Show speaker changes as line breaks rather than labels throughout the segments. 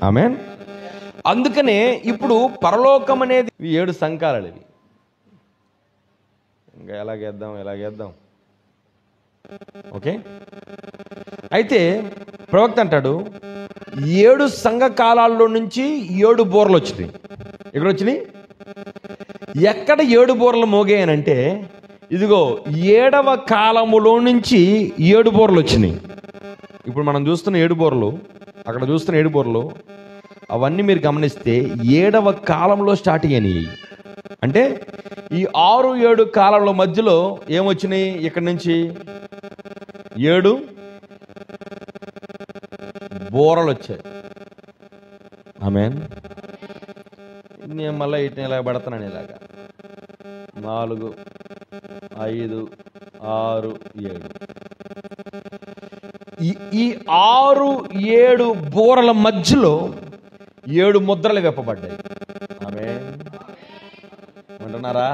ఆమేన్. అందుకనే ఇప్పుడు పరలోకం అనేది 7 సంకారాలు ఇవి. ఇంకా ఎలాగేద్దాం ఓకే. అయితే ప్రవక్త అంటాడు 7 సంఘ కాలాల్లో నుంచి 7 బోర్లు వచ్చినాయి. ఎక్కడ వచ్చినాయి? ఎక్కడ 7 బోర్లు మోగాయనంటే ఇదిగో 7వ కాలములో నుంచి 7 బోర్లు వచ్చినాయి. ఇప్పుడు మనం చూస్తున్న 7 బోర్లు, అక్కడ చూస్తున్న 7 బోర్లు, అవన్నీ మీరు గమనిస్తే 7వ కాలంలో స్టార్ట్ అయ్యాయి. అంటే ఈ 6-7 కాలంలో మధ్యలో ఏమొచ్చినాయి? ఇక్కడి నుంచి 7 బోరలు వచ్చాయి. ఆమేన్. నేను మళ్ళీ ఇట్లా ఇలా పెడతాను, ఇలాగా 4, 5, 6, 7. ఈ 6-7 బోరల మధ్యలో 7 ముద్రలు విప్పబడ్డాయి. ఆమేన్ అంటున్నారా?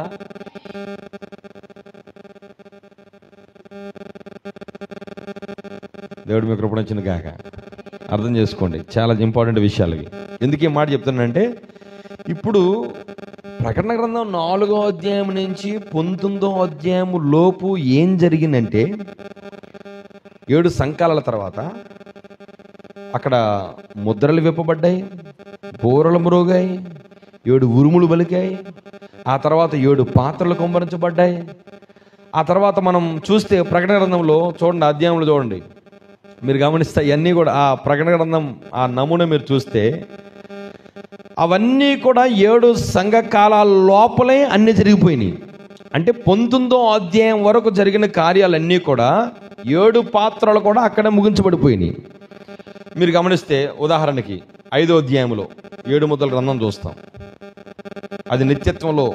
దేవుడు మీకు కృపణ ఇచ్చిన గాక. అర్థం చేసుకోండి, చాలా ఇంపార్టెంట్ విషయాలు ఇవి. ఎందుకు ఈ మాట చెప్తున్నానంటే, ఇప్పుడు ప్రకటన గ్రంథం 4వ అధ్యాయం నుంచి 19వ అధ్యాయం లోపు ఏం జరిగిందంటే, 7 సంకాలాల తర్వాత అక్కడ ముద్రలు విప్పబడ్డాయి, బోరలు మ్రోగాయి, 7 ఉరుములు పలికాయి, ఆ తర్వాత 7 పాత్రలు కుమ్మరించబడ్డాయి. ఆ తర్వాత మనం చూస్తే ప్రకటన గ్రంథంలో చూడండి, అధ్యాయంలో చూడండి, మీరు గమనిస్తే ఇవన్నీ కూడా ఆ ప్రకటన గ్రంథం ఆ నమూనా మీరు చూస్తే అవన్నీ కూడా 7 సంఘ కాలాల లోపలే అన్నీ జరిగిపోయినాయి. అంటే 19వ అధ్యాయం వరకు జరిగిన కార్యాలన్నీ కూడా 7 పాత్రలు కూడా అక్కడే ముగించబడిపోయినాయి. మీరు గమనిస్తే ఉదాహరణకి 5వ అధ్యాయంలో 7 ముద్రల గ్రంథం చూస్తాం. అది నిత్యత్వంలో,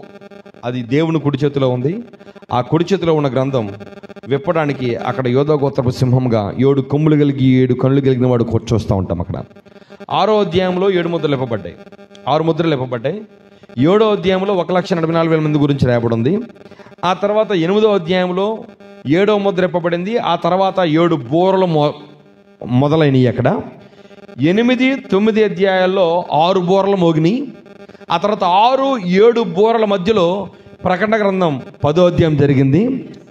అది దేవుని కుడి చేతిలో ఉంది. ఆ కుడి చేతిలో ఉన్న గ్రంథం విప్పడానికి అక్కడ యోధా గోత్రపు సింహంగా 7 కొమ్ములు కలిగి 7 కళ్ళు కలిగిన వాడు కూర్చొస్తూ ఉంటాం. అక్కడ 6వ అధ్యాయంలో 7 ముద్రలు ఇవ్వబడ్డాయి, 6 ముద్రలు ఇవ్వబడ్డాయి. 7వ అధ్యాయంలో 1,44,000 మంది గురించి రాయబడి ఉంది. ఆ తర్వాత 8వ అధ్యాయంలో 7వ ముద్ర ఇవ్వబడింది. ఆ తర్వాత 7 బోరలు మొదలైనవి. అక్కడ 8, 9 అధ్యాయాల్లో 6 బోరలు మోగినాయి. ఆ తర్వాత 6-7 బోరల మధ్యలో ప్రకటన గ్రంథం 10వ అధ్యాయం జరిగింది.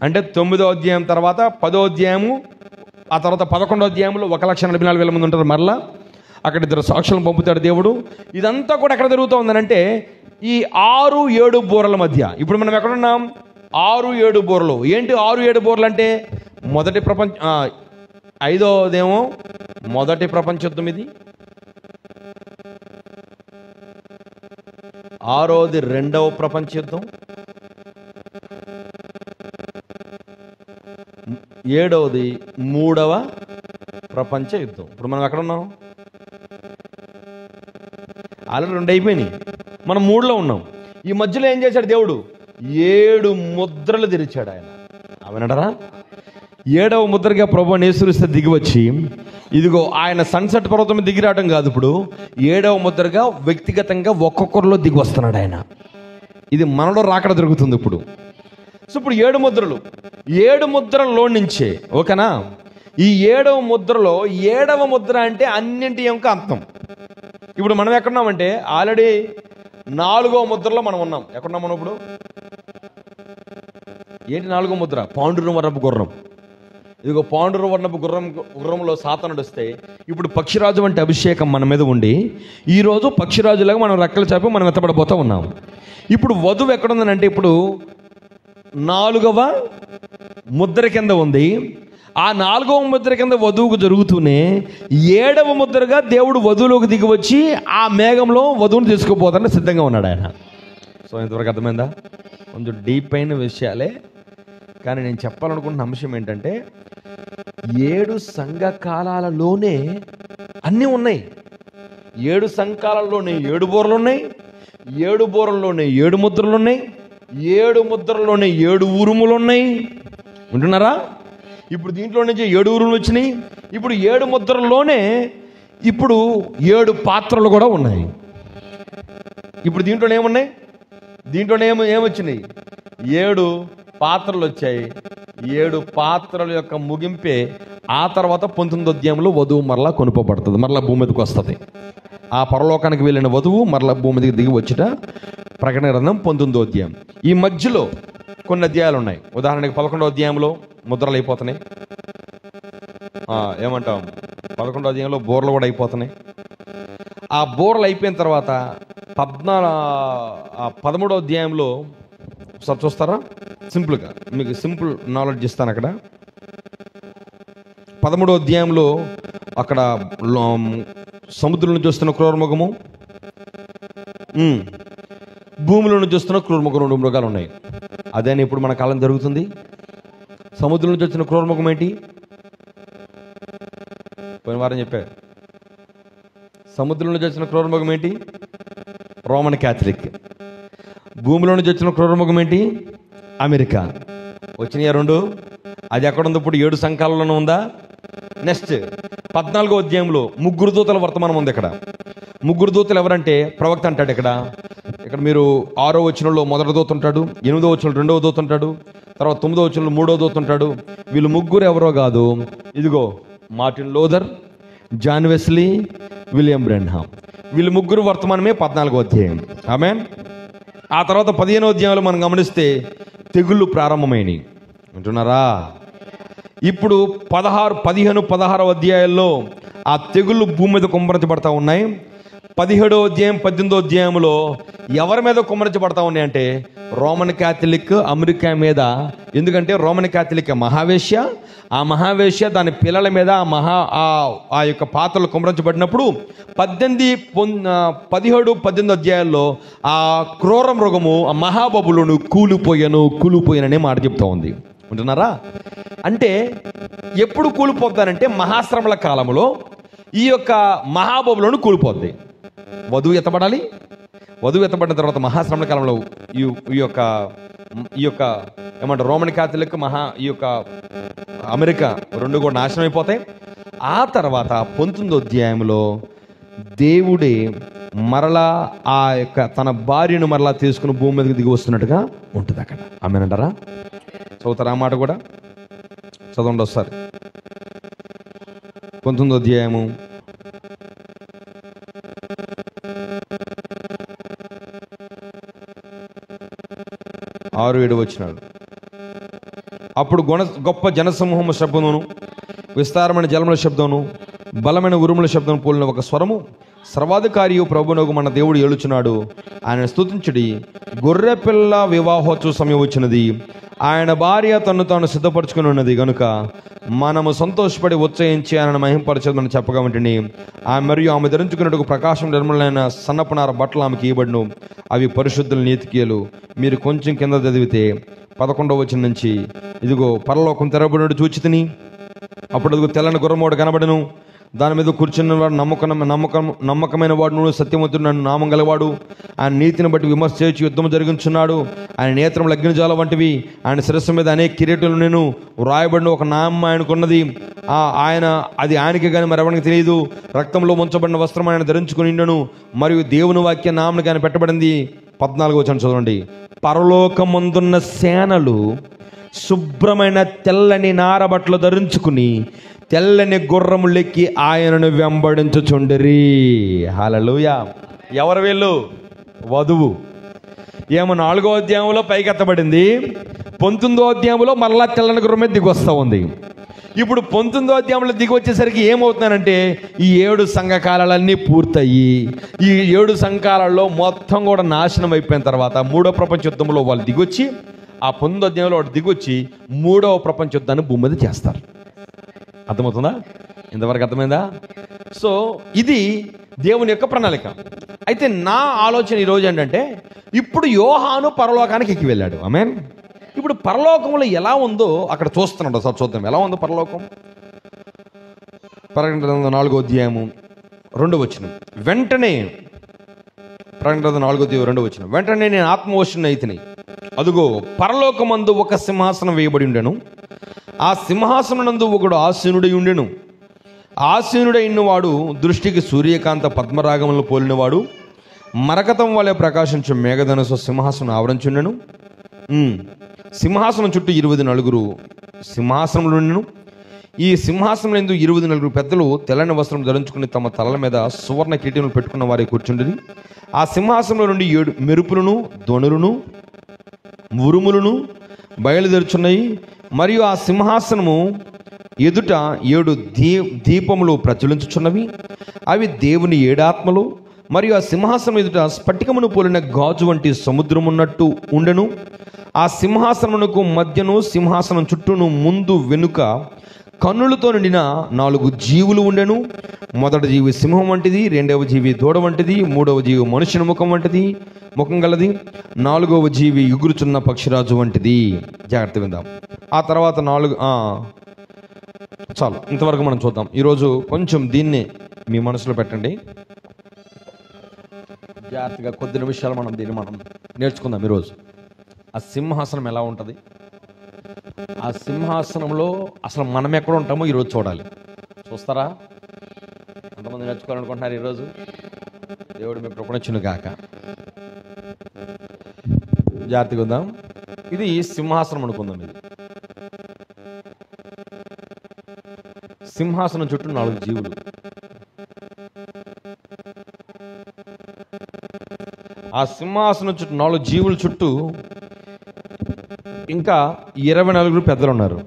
అంటే 9వ అధ్యాయం తర్వాత 10వ అధ్యాయము, ఆ తర్వాత 11వ అధ్యాయంలో 1,44,000 మంది ఉంటారు. మరలా అక్కడ 2 సాక్షులను పంపుతాడు దేవుడు. ఇదంతా కూడా ఎక్కడ జరుగుతూ ఉందనంటే ఈ 6-7 బోరల మధ్య. ఇప్పుడు మనం ఎక్కడున్నాం? 6-7 బోరలు. ఏంటి 6-7 బోరలు అంటే? మొదటి ప్రపంచ 5వదేమో మొదటి ప్రపంచ యుద్ధం, ఇది 6వది 2వ ప్రపంచ యుద్ధం, 7వది 3వ ప్రపంచ యుద్ధం. ఇప్పుడు మనం ఎక్కడ ఉన్నాం? ఆల్రెడీ 2 అయిపోయినాయి, మనం 3లో ఉన్నాం. ఈ మధ్యలో ఏం చేశాడు దేవుడు? 7 ముద్రలు తెరిచాడు ఆయన. అవునంటారా? 7వ ముద్రగా ప్రభువు యేసుక్రీస్తు దిగి వచ్చి, ఇదిగో ఆయన సన్సెట్ పర్వతం దిగి రావడం కాదు, ఇప్పుడు 7వ ముద్రగా వ్యక్తిగతంగా ఒక్కొక్కరిలో దిగి వస్తున్నాడు ఆయన. ఇది మనలో రాకడ జరుగుతుంది ఇప్పుడు. సో ఇప్పుడు 7 ముద్రలు, 7 ముద్రల్లో నుంచే, ఓకేనా? ఈ 7వ ముద్రలో 7వ ముద్ర అంటే అన్నింటి యొక్క అంతం. ఇప్పుడు మనం ఎక్కడున్నామంటే ఆల్రెడీ 4వ ముద్రలో మనం ఉన్నాం. ఎక్కడున్నాం మనం ఇప్పుడు? ఏంటి 4వ ముద్ర? పాండురంగ గుర్రం. ఇదిగో పాండురంగ గుర్రంలో సాతానుడు వస్తే ఇప్పుడు పక్షిరాజు వంటి అభిషేకం మన మీద ఉండి ఈరోజు పక్షిరాజులాగా మనం రెక్కలు చాపి మనం ఎత్తబడిపోతూ ఉన్నాం. ఇప్పుడు వధువు ఎక్కడుందనంటే ఇప్పుడు 4వ ముద్ర కింద ఉంది. ఆ 4వ ముద్ర కింద వధువుకు జరుగుతూనే 7వ ముద్రగా దేవుడు వధువులోకి దిగి వచ్చి ఆ మేఘంలో వధువును తీసుకుపోతానని సిద్ధంగా ఉన్నాడు ఆయన. సో ఇంతవరకు అర్థమైందా? కొంచెం డీప్ అయిన విషయాలే, కానీ నేను చెప్పాలనుకుంటున్న అంశం ఏంటంటే 7 సంఘ కాలాలలోనే అన్నీ ఉన్నాయి. 7 సంఘాలలోనే 7 బోరలు ఉన్నాయి, 7 బోరల్లోనే 7 ముద్రలు ఉన్నాయి, 7 ముద్రల్లోనే 7 ఉరుములు ఉన్నాయి. వింటున్నారా? ఇప్పుడు దీంట్లో నుంచి 7 ఉరుములు వచ్చినాయి. ఇప్పుడు 7 ముద్రల్లోనే ఇప్పుడు 7 పాత్రలు కూడా ఉన్నాయి. ఇప్పుడు దీంట్లోనే ఏమున్నాయి? దీంట్లోనే ఏమొచ్చినాయి? 7 పాత్రలు వచ్చాయి. 7 పాత్రల యొక్క ముగింపే ఆ తర్వాత 19వ అధ్యాయంలో వధువు మరలా కొనుకోబడుతుంది, మరలా భూమి మీదకి వస్తుంది. ఆ పరలోకానికి వెళ్ళిన వధువు మరలా భూమి మీదకి దిగి వచ్చుట. ప్రకటన గ్రంథం 19వ అధ్యాయం. ఈ మధ్యలో కొన్ని అధ్యాయాలు ఉన్నాయి. ఉదాహరణకి 11వ అధ్యాయంలో ముద్రలు అయిపోతున్నాయి. ఏమంటాం, 11వ అధ్యాయంలో బోర్లు కూడా అయిపోతున్నాయి. ఆ బోర్లు అయిపోయిన తర్వాత 13వ అధ్యాయంలో ఒకసారి చూస్తారా? సింపుల్గా మీకు సింపుల్ నాలెడ్జ్ ఇస్తాను. అక్కడ 13వ అధ్యాయంలో అక్కడ సముద్రంలో చూస్తున్న క్రూరమృగము, భూమిలో చూస్తున్న క్రూరమృగం, 2 మృగాలు ఉన్నాయి. అదే ఇప్పుడు మన కాలం జరుగుతుంది. సముద్రం నుంచి వచ్చిన క్రూరమృగం ఏంటి? పోయిన వారం చెప్పారు. సముద్రం నుంచి వచ్చిన క్రూరమృగం ఏంటి? Roman Catholic. భూమిలో నుంచి వచ్చిన క్రూరమృగం ఏంటి? అమెరికా. వచ్చినాయా 2? అది ఎక్కడుంది? ఇప్పుడు 7 సంఘాలలోనే ఉందా? నెక్స్ట్ 14వ అధ్యాయంలో 3 దూతల వర్తమానం ఉంది. ఇక్కడ 3 దూతలు ఎవరంటే ప్రవక్త అంటాడు. ఇక్కడ మీరు 6వ వచనంలో మొదటి దూత ఉంటాడు, 8వ వచనంలో 2వ దూత ఉంటాడు, తర్వాత 9వ వచనంలో 3వ దూత ఉంటాడు. వీళ్ళు 3 ఎవరో కాదు, ఇదిగో Martin Luther, John Wesley, William Branham. వీళ్ళు 3 వర్తమానమే 14వ అధ్యాయం. ఆమేన్. ఆ తర్వాత 15వ అధ్యాయంలో మనం గమనిస్తే తెగుళ్ళు ప్రారంభమైనవి. అంటున్నారా? ఇప్పుడు 16వ అధ్యాయాల్లో ఆ తెగుళ్ళు భూమి మీద కుమ్మరించబడతా ఉన్నాయి. 17వ అధ్యాయం 18వ అధ్యాయంలో ఎవరి మీద కుమ్మరించబడతా ఉన్నాయి అంటే రోమన్ క్యాథలిక్ అమెరికా మీద. ఎందుకంటే రోమన్ క్యాథలిక్ మహావేశ్య, ఆ మహావేశ్య దాని పిల్లల మీద ఆ యొక్క పాత్రలు కుమ్మరించబడినప్పుడు 17-18 అధ్యాయాల్లో ఆ క్రూర మృగము ఆ మహాబబులను కూలిపోయాననే మాట చెప్తా ఉంది. ఉంటున్నారా? అంటే ఎప్పుడు కూలిపోతానంటే మహాశ్రమల కాలంలో ఈ యొక్క మహాబబులను కూలిపోద్ది. వధువు ఎత్తబడాలి. వధువు ఎత్తబడిన తర్వాత మహాశ్రమల కాలంలో ఈ యొక్క ఏమంటారు రోమన్ క్యాథలిక్ ఈ యొక్క అమెరికా 2 కూడా నాశనం అయిపోతాయి. ఆ తర్వాత 19వ అధ్యాయంలో దేవుడే మరలా ఆ యొక్క తన భార్యను మరలా తీసుకుని భూమి మీదకి దిగి వస్తున్నట్టుగా ఉంటుంది అక్కడ. ఆమేనంటారా? చదువుతారా ఆ మాట కూడా? చదవండి ఒకసారి. 19వ అధ్యాయము 6-7 వచనాలు. అప్పుడు గొప్ప జనసమూహము శబ్దమును, విస్తారమైన జలముల శబ్దమును, బలమైన ఉరుముల శబ్దం పోలిన ఒక స్వరము, సర్వాధికారియు ప్రభువునగు మన దేవుడు ఏలుచున్నాడు, ఆయన స్తుతించుడి, గొర్రె పిల్ల వివాహోత్సవ సమయం వచ్చినది, ఆయన భార్య తను తాను సిద్ధపరచుకుని ఉన్నది గనుక మనము సంతోషపడి ఉత్సహించి ఆయన మహింపరచదని చెప్పగా ఉంటిని. మరియు ఆమె ధరించుకున్నట్టుకు ప్రకాశం నిర్మలైన సన్నపునార బట్టలు ఆమెకి ఇవ్వబడును, అవి పరిశుద్ధుల నీతికీయలు. మీరు కొంచెం కింద చదివితే 11వ వచనం నుంచి, ఇదిగో పరలోకం తెరబడినట్టు చూచితిని, అప్పుడు అదిగో తెల్లని గుర్రమోడు కనబడను, దాని మీద కూర్చున్న వాడు నమ్మకమైన వాడు, సత్యవంతుడు, నన్ను నామం గలవాడు, ఆయన నీతిని బట్టి విమర్శ చేసి యుద్ధం జరిగించున్నాడు, ఆయన నేత్రములు అగ్నిజాల వంటివి, ఆయన శిరస్సు మీద అనేక కిరీటములు నేను వ్రాయబడిన ఒక నామం ఆయనకున్నది, అది ఆయనకి కానీ మరెవరికి తెలియదు, రక్తంలో ముంచబడిన వస్త్రం ఆయన ధరించుకుని ఉండను, మరియు దేవుని వాక్య నామనికి ఆయన పెట్టబడింది. 14వ వచనం చూడండి. పరలోకమందున్న సేనలు శుభ్రమైన తెల్లని నారబట్టలు ధరించుకుని తెల్లని గుర్రములెక్కి ఆయనను వెంబడించుచుండిరి. హల్లెలూయా. ఎవరు వీళ్ళు? వధువు. ఏమో 4వ అధ్యాయంలో పైకెత్తబడింది, 19వ అధ్యాయంలో మరలా తెల్లని గుర్రం మీద దిగి వస్తూ ఉంది. ఇప్పుడు 19వ అధ్యాయంలో దిగి వచ్చేసరికి ఏమవుతుందనంటే ఈ 7 సంఘకాలన్నీ పూర్తయ్యి ఈ 7 సంఘకాలలో మొత్తం కూడా నాశనం అయిపోయిన తర్వాత 3వ ప్రపంచ యుద్ధంలో వాళ్ళు దిగొచ్చి ఆ 19వ అధ్యాయంలో వాడు దిగొచ్చి 3వ ప్రపంచ యుద్ధాన్ని భూమి మీద చేస్తారు. అర్థమవుతుందా? ఇంతవరకు అర్థమైందా? సో ఇది దేవుని యొక్క ప్రణాళిక. అయితే నా ఆలోచన ఈరోజు ఏంటంటే ఇప్పుడు యోహాను పరలోకానికి ఎక్కి వెళ్ళాడు. ఆమేన్. ఇప్పుడు పరలోకంలో ఎలా ఉందో అక్కడ చూస్తున్నాడు. సార్ చూద్దాం ఎలా ఉందో పరలోకం. ప్రకటన 4వ అధ్యాయము 2వ వచనం. వెంటనే ప్రకటన 4వ అధ్యాయం 2వ వచనం. వెంటనే నేను ఆత్మవశుని అయితిని, అదుగో పరలోకమందు ఒక సింహాసనం వేయబడి ఉండెను, ఆ సింహాసననందు ఒకడు ఆసీనుడై ఉండెను. ఆసీనుడైన వాడు దృష్టికి సూర్యకాంత పద్మరాగములను పోలినవాడు, మరకతం వలె ప్రకాశించు మేఘధనుసు సింహాసనం ఆవరించుండెను. సింహాసనం చుట్టూ 20 నలుగురు సింహాసనములు ఉండెను. ఈ సింహాసనం యందు 24 పెద్దలు తెల్లని వస్త్రం ధరించుకుని తమ తలల మీద సువర్ణ కిరీటములు పెట్టుకున్న వారి కూర్చుండిరి. ఆ సింహాసనంలో నుండి 7 మెరుపులను ధ్వనులను ఉరుములను బయలుదేరుచున్నాయి. మరియు ఆ సింహాసనము ఎదుట 7 దీపములు ప్రజ్వలించుచున్నవి. అవి దేవుని 7 ఆత్మలు. మరియు ఆ సింహాసనం ఎదుట స్ఫటికమును పోలిన గాజు వంటి సముద్రం ఉన్నట్టు ఉండెను. ఆ సింహాసనమునకు మధ్యను సింహాసనం చుట్టూను ముందు వెనుక కన్నులతో నిండిన 4 జీవులు ఉండెను. మొదటి జీవి సింహం వంటిది, రెండవ జీవి దూడ వంటిది, మూడవ జీవి మనుషుని ముఖం గలది, 4వ జీవి ఎగురుచున్న పక్షిరాజు వంటిది. జాగ్రత్త విందాం. ఆ తర్వాత చాలు, ఇంతవరకు మనం చూద్దాం. ఈరోజు కొంచెం దీన్ని మీ మనసులో పెట్టండి. జాగ్రత్తగా కొద్ది నిమిషాలు మనం నేర్చుకుందాం ఈరోజు. ఆ సింహాసనం ఎలా ఉంటుంది, ఆ సింహాసనంలో అసలు మనం ఎక్కడ ఉంటామో ఈరోజు చూడాలి. చూస్తారా? ఎంతమంది నేర్చుకోవాలనుకుంటున్నారు ఈరోజు? దేవుడు మీ కృపణిచ్చును గాక. జాగ్రత్తగా ఉందాం. ఇది సింహాసనం అనుకుందాం. ఇది సింహాసనం చుట్టూ 4 జీవులు. ఆ సింహాసనం చుట్టూ 4 జీవుల చుట్టూ ఇంకా 24 పెద్దలు ఉన్నారు.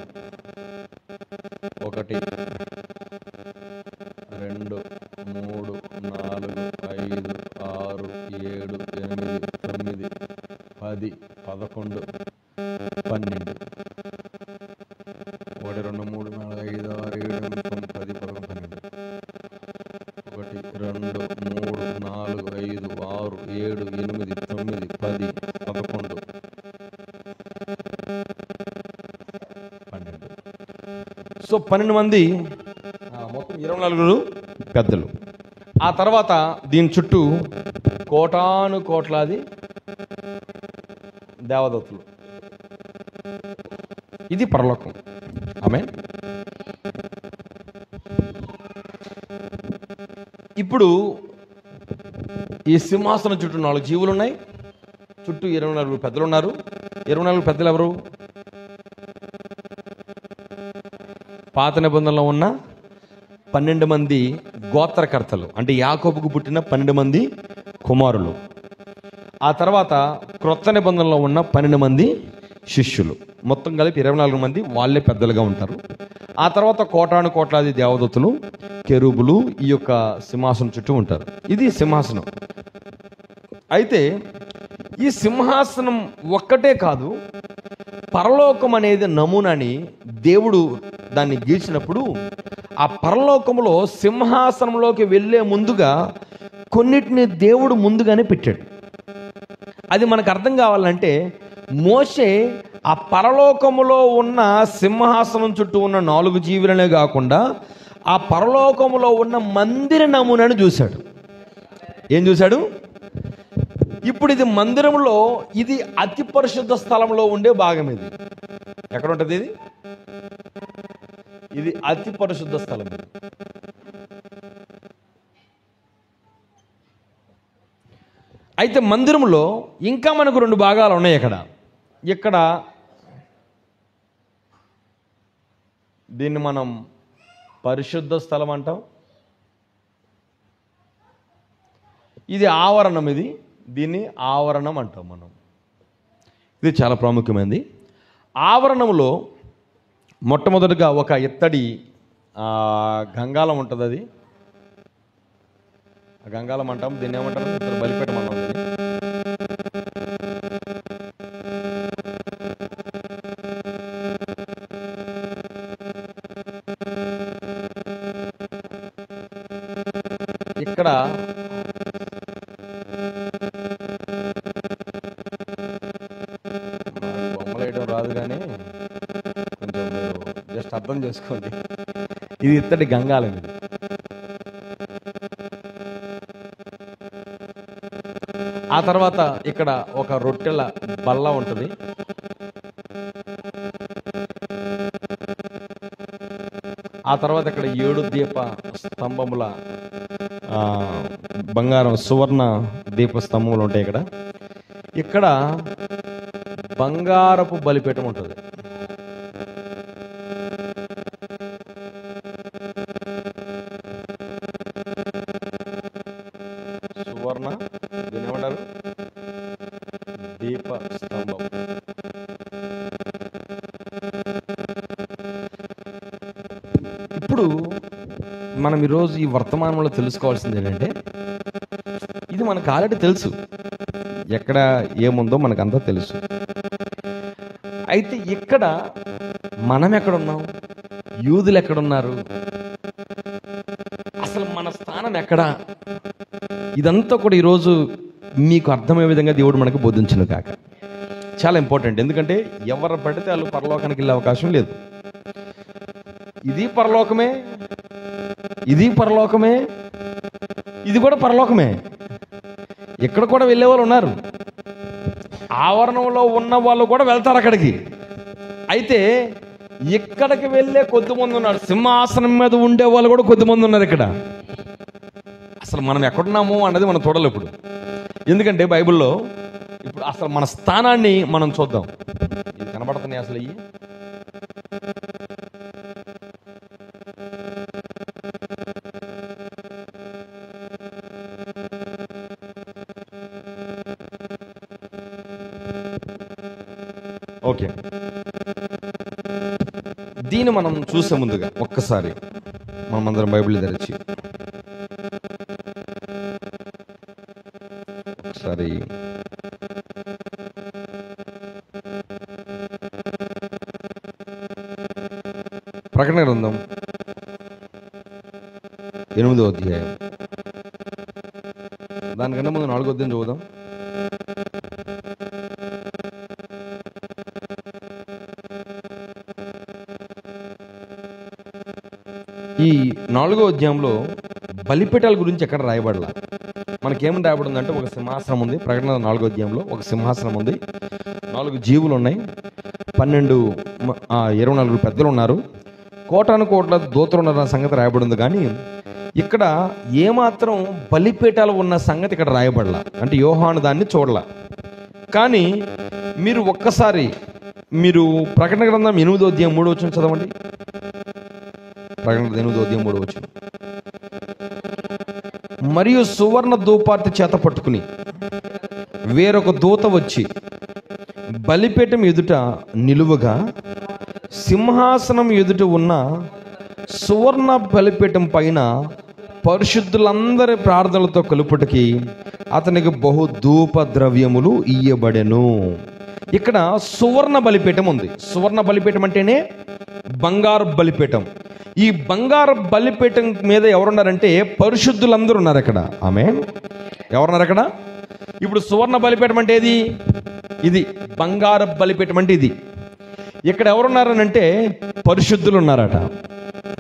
1 2 3 4 5 6 7 8 9 10 11 12 1 2 3 4 5 6 7 8 9 10 11 12 1 2 3 4 5 6 7 8 9 10 11 సో 12 మంది, మొత్తం 24 పెద్దలు. ఆ తర్వాత దీని చుట్టూ కోటాను కోట్లాది దేవదత్తులు. ఇది పరలోకం. ఆమేన్. ఇప్పుడు ఈ సింహాసనం చుట్టూ 4 జీవులు ఉన్నాయి. చుట్టూ 24 పెద్దలు ఉన్నారు. 24 పెద్దలు ఎవరు? పాత నిబంధనలో ఉన్న 12 మంది గోత్రకర్తలు, అంటే యాకోబుకు పుట్టిన 12 మంది కుమారులు. ఆ తర్వాత క్రొత్త నిబంధనలో ఉన్న 12 మంది శిష్యులు. మొత్తం కలిపి 24 మంది వాళ్ళే పెద్దలుగా ఉంటారు. ఆ తర్వాత కోటాను కోట్లాది దేవదత్తులు, కెరూబులు ఈ యొక్క సింహాసనం చుట్టూ ఉంటారు. ఇది సింహాసనం. అయితే ఈ సింహాసనం ఒక్కటే కాదు, పరలోకం అనేది నమూనాని దేవుడు దాన్ని గీర్చినప్పుడు ఆ పరలోకంలో సింహాసనంలోకి వెళ్ళే ముందుగా కొన్నిటిని దేవుడు ముందుగానే పెట్టాడు. అది మనకు అర్థం కావాలంటే మోషే ఆ పరలోకములో ఉన్న సింహాసనం చుట్టూ ఉన్న 4 జీవులనే కాకుండా ఆ పరలోకములో ఉన్న మందిర నమూనాను చూశాడు. ఏం చూశాడు? ఇప్పుడు ఇది మందిరంలో, ఇది అతి పరిశుద్ధ స్థలంలో ఉండే భాగం. ఇది ఎక్కడ ఉంటుంది? ఇది అతి పరిశుద్ధ స్థలం. అయితే మందిరంలో ఇంకా మనకు 2 భాగాలు ఉన్నాయి. ఇక్కడ దీన్ని మనం పరిశుద్ధ స్థలం అంటాం. ఇది ఆవరణం. దీన్ని ఆవరణం అంటాం మనం. ఇది చాలా ప్రాముఖ్యమైనది. ఆవరణంలో మొట్టమొదటిగా ఒక ఇత్తడి గంగాలం ఉంటుంది. అది గంగాలం అంటాం. దీన్ని ఏమంటారు? బలిపీఠం అన్నాం. ఇక్కడ బొమ్మలేయడం రాదు కానీ కొంచెం జస్ట్ అర్థం చేసుకోండి. ఇది ఇత్తడి గంగాలం. ఇది ఆ తర్వాత ఇక్కడ ఒక రొట్టెల బల్ల ఉంటుంది. ఆ తర్వాత ఇక్కడ 7 దీప స్తంభముల బంగారం సువర్ణ దీప స్తంభములు ఉంటాయి. ఇక్కడ బంగారపు బలిపీఠం ఉంటుంది. దీపస్తంభం. ఇప్పుడు మనం ఈరోజు ఈ వర్తమానంలో తెలుసుకోవాల్సింది ఏంటంటే, ఇది మనకు ఆల్రెడీ తెలుసు, ఎక్కడ ఏముందో మనకంతా తెలుసు. అయితే ఇక్కడ మనం ఎక్కడున్నాం, యూదులు ఎక్కడున్నారు, అసలు మన స్థానం ఎక్కడా, ఇదంతా కూడా ఈరోజు మీకు అర్థమయ్యే విధంగా దేవుడు మనకు బోధించును కాక. చాలా ఇంపార్టెంట్. ఎందుకంటే ఎవరు పడితే వాళ్ళు పరలోకానికి వెళ్ళే అవకాశం లేదు. ఇది పరలోకమే, ఇది పరలోకమే, ఇది కూడా పరలోకమే. ఇక్కడ కూడా వెళ్ళే వాళ్ళు ఉన్నారు, ఆవరణంలో ఉన్న వాళ్ళు కూడా వెళ్తారు అక్కడికి. అయితే ఇక్కడికి వెళ్ళే కొద్దిమంది ఉన్నారు, సింహాసనం మీద ఉండే వాళ్ళు కూడా కొద్దిమంది ఉన్నారు ఇక్కడ. అసలు మనం ఎక్కడున్నాము అన్నది మనం చూడాలి ఇప్పుడు. ఎందుకంటే బైబిల్లో ఇప్పుడు అసలు మన స్థానాన్ని మనం చూద్దాం. ఇది కనబడుతున్నాయి అసలు ఇవి. ఓకే, దీన్ని మనం చూసే ముందుగా ఒక్కసారి మనమందరం బైబిల్ తెరిచి ఒకసారి ప్రకటన గ్రంథం 8వ అధ్యాయం, దానికన్నా ముందు 4వ అధ్యాయం చూద్దాం. ఈ 4వ అధ్యాయంలో బలిపీఠాల గురించి ఎక్కడ రాయబడలా. మనకేమని రాయబడిందంటే ఒక సింహాసనం ఉంది. ప్రకటన 4వ అధ్యాయంలో ఒక సింహాసనం ఉంది, 4 జీవులు ఉన్నాయి, 24 పెద్దలు ఉన్నారు, కోటాను కోట్ల దూతలు ఉన్నారన్న సంగతి రాయబడింది. కానీ ఇక్కడ ఏమాత్రం బలిపీఠాలు ఉన్న సంగతి ఇక్కడ రాయబడలా. అంటే యోహాను దాన్ని చూడలా. కానీ మీరు ఒక్కసారి ప్రకటన గ్రంథం 8వ అధ్యాయం 3వ వచనం చదవండి. ప్రకటన 8వ అధ్యాయం 3వ వచనం. మరియు సువర్ణ ధూపార్తి చేత పట్టుకుని వేరొక దూత వచ్చి బలిపీఠం ఎదుట నిలువగా సింహాసనం ఎదుట ఉన్న సువర్ణ బలిపీఠం పైన పరిశుద్ధులందరి ప్రార్థనలతో కలుపుటకి అతనికి బహు ధూప ద్రవ్యములు ఇయ్యబడెను. ఇక్కడ సువర్ణ బలిపీఠం ఉంది. సువర్ణ బలిపీఠం అంటేనే బంగారు బలిపీఠం. ఈ బంగారు బలిపీఠం మీద ఎవరున్నారంటే పరిశుద్ధులందరూ ఉన్నారు అక్కడ. ఆమేన్. ఎవరున్నారు అక్కడ? ఇప్పుడు సువర్ణ బలిపీఠం అంటే ఏది? ఇది. బంగారు బలిపీఠం అంటే ఇది. ఇక్కడ ఎవరున్నారనంటే పరిశుద్ధులు ఉన్నారట.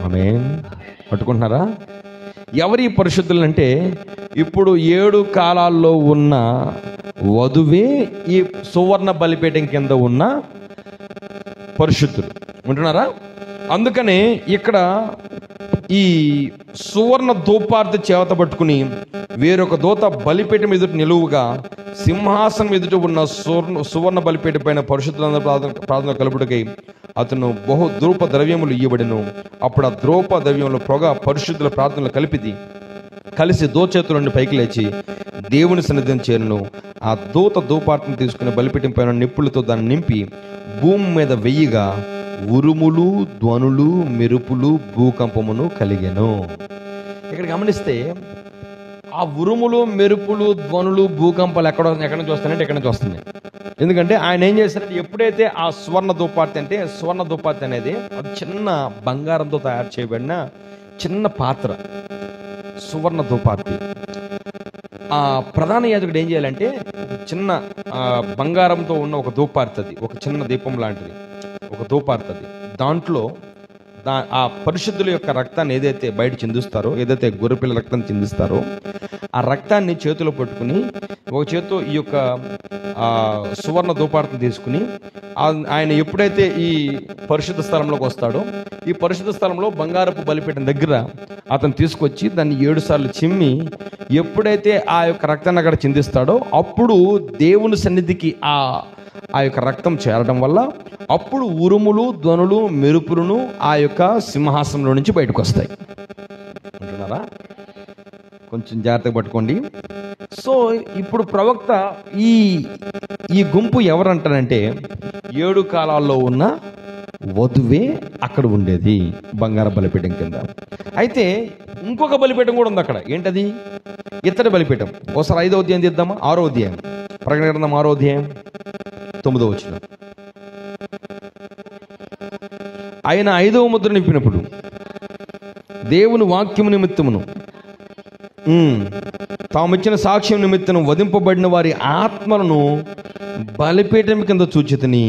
ఆమేన్. పట్టుకుంటున్నారా? ఎవరి పరిశుద్ధులు అంటే ఇప్పుడు 7 కాలాల్లో ఉన్న వధువే ఈ సువర్ణ బలిపీఠం కింద ఉన్న పరిశుద్ధులు. ఉంటున్నారా? అందుకనే ఇక్కడ ఈ సువర్ణ ధూపార్తి చేత పట్టుకుని వేరొక దూత బలిపీఠం ఎదుట నిలువుగా సింహాసనం ఎదుట ఉన్న సువర్ణ బలిపీఠం పైన పరిశుద్ధులందరూ ప్రార్థన కలుపుటకై అతను బహు ధూప ద్రవ్యములు ఇయ్యబడెను. అప్పుడు ఆ ధూప ద్రవ్యములు పొగ పరిశుద్ధుల ప్రార్థనలు కలిసి దోచేతుల నుండి పైకి లేచి దేవుని సన్నిధిని చేరును. ఆ దూత ధూపార్తిని తీసుకుని బలిపీఠం పైన నిప్పులతో దాన్ని నింపి భూమి మీద వెయ్యిగా ఉరుములు, ధ్వనులు, మెరుపులు, భూకంపమును కలిగెను. ఇక్కడ గమనిస్తే ఆ ఉరుములు, మెరుపులు, ధ్వనులు, భూకంపాలు ఎక్కడ నుంచి వస్తాయంటే ఎక్కడ నుంచి వస్తున్నాయి. ఎందుకంటే ఆయన ఏం చేశారంటే ఎప్పుడైతే ఆ సువర్ణ ధూపార్తి అంటే సువర్ణ ధూపార్తి అనేది అది చిన్న బంగారంతో తయారు చేయబడిన చిన్న పాత్ర. సువర్ణ ధూపార్తి ఆ ప్రధాన యాజకుడు ఏం చేయాలంటే చిన్న బంగారంతో ఉన్న ఒక ధూపార్తి, అది ఒక చిన్న దీపం లాంటిది, ఒక ధూపార్తి. అది దాంట్లో ఆ పరిశుద్ధుల యొక్క రక్తాన్ని ఏదైతే బయట చిందిస్తారో, ఏదైతే గొర్రెపిల్ల రక్తాన్ని చిందిస్తారో ఆ రక్తాన్ని చేతిలో పట్టుకుని ఒక చేతితో ఈ యొక్క సువర్ణ ధూపార్తిని తీసుకుని ఆయన ఎప్పుడైతే ఈ పరిశుద్ధ స్థలంలోకి వస్తాడో ఈ పరిశుద్ధ స్థలంలో బంగారపు బలిపీఠం దగ్గర అతను తీసుకొచ్చి దాన్ని 7 సార్లు చిమ్మి ఎప్పుడైతే ఆ యొక్క రక్తాన్ని అక్కడ చిందిస్తాడో అప్పుడు దేవుని సన్నిధికి ఆ యొక్క రక్తం చేరడం వల్ల అప్పుడు ఉరుములు, ధ్వనులు, మెరుపులను ఆ యొక్క సింహాసనంలో నుంచి బయటకు వస్తాయి. అంటున్నారా? కొంచెం జాగ్రత్తగా పట్టుకోండి. సో ఇప్పుడు ప్రవక్త ఈ గుంపు ఎవరంటారంటే 7 కాలాల్లో ఉన్న వధువే అక్కడ ఉండేది బంగారం బలిపీఠం కింద. అయితే ఇంకొక బలిపీఠం కూడా ఉంది అక్కడ. ఏంటది? ఇత్తడి బలిపీఠం. ఒకసారి 5వ అధ్యాయం తీద్దామా? 6వ అధ్యాయం, ప్రకటన గ్రంథం 6వ అధ్యాయం 9వ వచనం. ఆయన 5వ ముద్ర నింపినప్పుడు దేవుని వాక్యము నిమిత్తమును తామిచ్చిన సాక్ష్యం నిమిత్తం వధింపబడిన వారి ఆత్మలను బలిపీఠం కింద చూచితిని.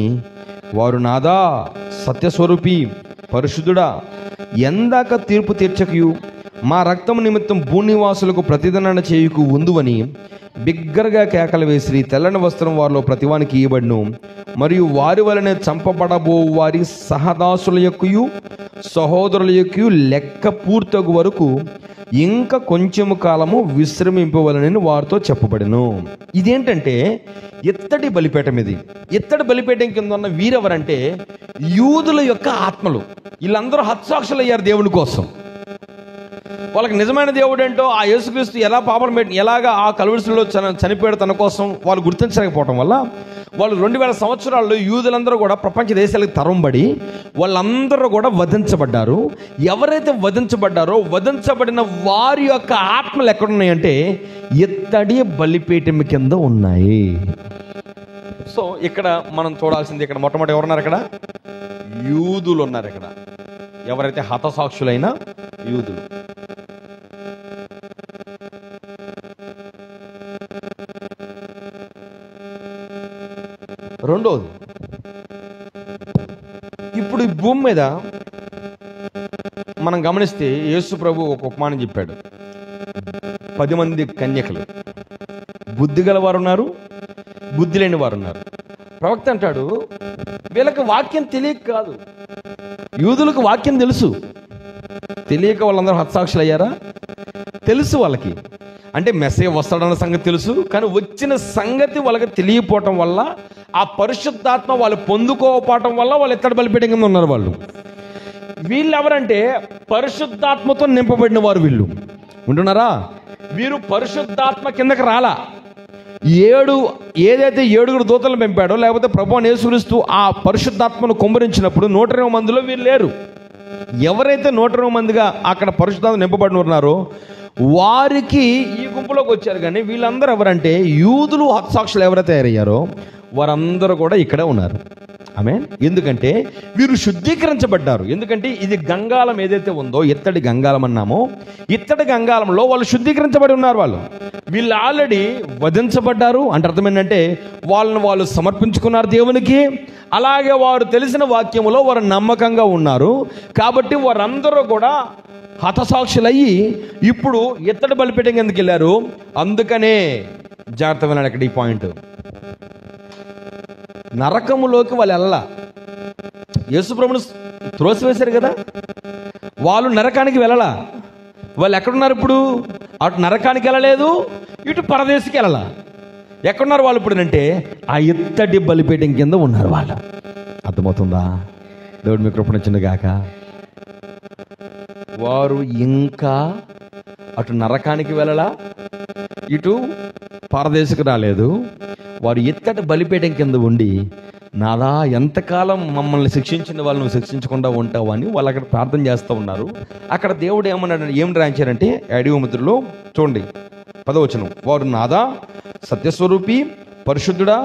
వారు నాదా సత్యస్వరూపి పరిశుద్ధుడా, ఎందాక తీర్పు తీర్చకయు మా రక్తము నిమిత్తం భూనివాసులకు ప్రతిదండన చేయుకు ఉందువని బిగ్గరగా కేకలు వేసి తెల్లని వస్త్రం వారిలో ప్రతివానికి ఇయ్యబడును. మరియు వారి వలనే చంపబడబో వారి సహదాసుల యొక్కయు సహోదరుల యొక్కయు లెక్క పూర్తగు వరకు ఇంకా కొంచెము కాలము విశ్రమింపవలనని వారితో చెప్పబడెను. ఇదేంటంటే ఇత్తడి బలిపీఠం. ఇది ఇత్తడి బలిపీఠం కింద ఉన్న వీరెవరంటే యూదుల యొక్క ఆత్మలు. వీళ్ళందరూ హత్సాక్షులు అయ్యారు దేవుని కోసం. వాళ్ళకి నిజమైన దేవుడు ఏంటో, ఆ యేసుక్రీస్తు ఎలా పాపం ఎలాగా ఆ కలువరిలో చనిపోయాడు తన కోసం వాళ్ళు గుర్తించలేకపోవటం వల్ల వాళ్ళు 2000 సంవత్సరాల్లో యూదులందరూ కూడా ప్రపంచ దేశాలకు తరంబడి వాళ్ళందరూ కూడా వధించబడ్డారు. ఎవరైతే వధించబడ్డారో వధించబడిన వారి యొక్క ఆత్మలు ఎక్కడున్నాయంటే ఇత్తడి బలిపీఠం కింద ఉన్నాయి. సో ఇక్కడ మనం చూడాల్సింది, ఇక్కడ మొట్టమొదటి ఎవరున్నారు? ఇక్కడ యూదులు ఉన్నారు. ఇక్కడ ఎవరైతే హతసాక్షులైన యూదులు. రెండోది, ఇప్పుడు ఈ భూమి మీద మనం గమనిస్తే యేసు ప్రభు ఒక ఉపమానం చెప్పాడు. 10 మంది కన్యకలు, బుద్ధి గల వారు ఉన్నారు, బుద్ధి లేని వారు ఉన్నారు. ప్రవక్త అంటాడు వీళ్ళకి వాక్యం తెలియక కాదు, యూదులకు వాక్యం తెలుసు. తెలియక వాళ్ళందరూ హతసాక్షులు అయ్యారా? తెలుసు వాళ్ళకి. అంటే మెస్సయ్య వస్తాడన్న సంగతి తెలుసు, కానీ వచ్చిన సంగతి వాళ్ళకి తెలియపోవటం వల్ల, ఆ పరిశుద్ధాత్మ వాళ్ళు పొందుకోకపోవటం వల్ల వాళ్ళు ఇత్తడి బలిపీఠం కింద ఉన్నారు. వాళ్ళు వీళ్ళు ఎవరంటే పరిశుద్ధాత్మతో నింపబడిన వారు. వీళ్ళు ఉంటున్నారా? వీరు పరిశుద్ధాత్మ కిందకి రాలా. ఏదైతే 7 దూతలను పంపాడో, లేకపోతే ప్రభువుని యేసుక్రీస్తు ఆ పరిశుద్ధాత్మను కుమ్మరించినప్పుడు 120 మందిలో వీళ్ళు లేరు. ఎవరైతే 120 మందిగా అక్కడ పరిశుద్ధాత్మ నింపబడిన ఉన్నారో వారికి ఈ గుంపులోకి వచ్చారు. కానీ వీళ్ళందరూ ఎవరంటే యూదులు హతసాక్షులు ఎవరైతే తయారయ్యారో వారందరూ కూడా ఇక్కడే ఉన్నారు. ఆమేన్. ఎందుకంటే వీరు శుద్ధీకరించబడ్డారు. ఎందుకంటే ఇది గంగాళం ఏదైతే ఉందో, ఇత్తడి గంగాళం అన్నామో, ఇత్తడి గంగాళంలో వాళ్ళు శుద్ధీకరించబడి ఉన్నారు. వీళ్ళు ఆల్రెడీ వధించబడ్డారు. అంటే అర్థం ఏంటంటే వాళ్ళని వాళ్ళు సమర్పించుకున్నారు దేవునికి. అలాగే వారు తెలిసిన వాక్యములో వారు నమ్మకంగా ఉన్నారు. కాబట్టి వారందరూ కూడా హతసాక్షులయ్యి ఇప్పుడు ఇత్తడి బలిపీఠం కిందకి వెళ్ళారు. అందుకనే జాగ్రత్త వినాలి ఇక్కడ ఈ పాయింట్. నరకములోకి వాళ్ళు వెళ్ళాల. యేసుప్రభుని త్రోసివేశారు కదా, వాళ్ళు నరకానికి వెళ్ళాల. వాళ్ళు ఎక్కడున్నారు ఇప్పుడు? అటు నరకానికి వెళ్ళలేదు, ఇటు పరదేశికి వెళ్ళాల. ఎక్కడున్నారు వాళ్ళు ఇప్పుడు అంటే ఆ ఇత్తడి బలిపీఠం కింద ఉన్నారు వాళ్ళు. అర్థమవుతుందా? దేవుడు మీ కృపణ ఇచ్చును గాక. వారు ఇంకా అటు నరకానికి వెళ్ళలా, ఇటు పరదేశకు రాలేదు. వారు ఇత్తడి బలిపీఠం కింద ఉండి, నాదా ఎంతకాలం మమ్మల్ని శిక్షించిన వాళ్ళు నువ్వు శిక్షించకుండా ఉంటావు అని వాళ్ళు అక్కడ ప్రార్థన చేస్తూ ఉన్నారు. అక్కడ దేవుడు ఏం రాయించారంటే 7వ ముద్రలో చూడండి 10వ వచనం, వారు నాదా సత్యస్వరూపి పరిశుద్ధుడా,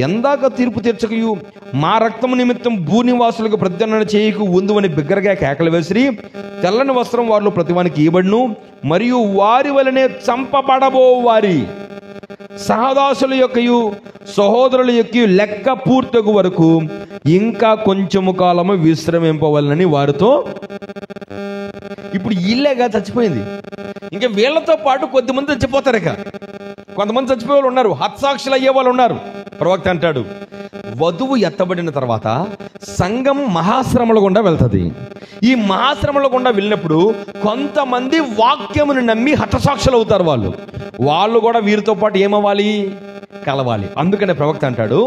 ఎందాక తీర్పు తీర్చకయు మా రక్తము నిమిత్తం భూనివాసులకు ప్రతిదండన చేయకు ఉందువని బిగ్గరగా కేకలు వేసిరి. తెల్లని వస్త్రం వారిలో ప్రతివానికి ఇవ్వబడును. మరియు వారి వలనే చంపబడబో వారి సహదాసుల యొక్కయు సహోదరుల యొక్క లెక్క పూర్తగు వరకు ఇంకా కొంచెము కాలము విశ్రమింపవలనని వారితో. ఇప్పుడు వీళ్ళేగా చచ్చిపోయింది. ఇంకా వీళ్ళతో పాటు కొద్దిమంది చచ్చిపోతారు. ఇక కొంతమంది చచ్చిపోయే వాళ్ళు ఉన్నారు, హత్సాక్షులు అయ్యే వాళ్ళు ఉన్నారు. ప్రవక్త అంటాడు వధువు ఎత్తబడిన తర్వాత సంఘం మహాశ్రమల గుండా వెళ్తుంది. ఈ మహాశ్రమల గుండా వెళ్ళినప్పుడు కొంతమంది వాక్యమును నమ్మి హతసాక్షులు అవుతారు. వాళ్ళు కూడా వీరితో పాటు ఏమవ్వాలి? కలవాలి. అందుకనే ప్రవక్త అంటాడు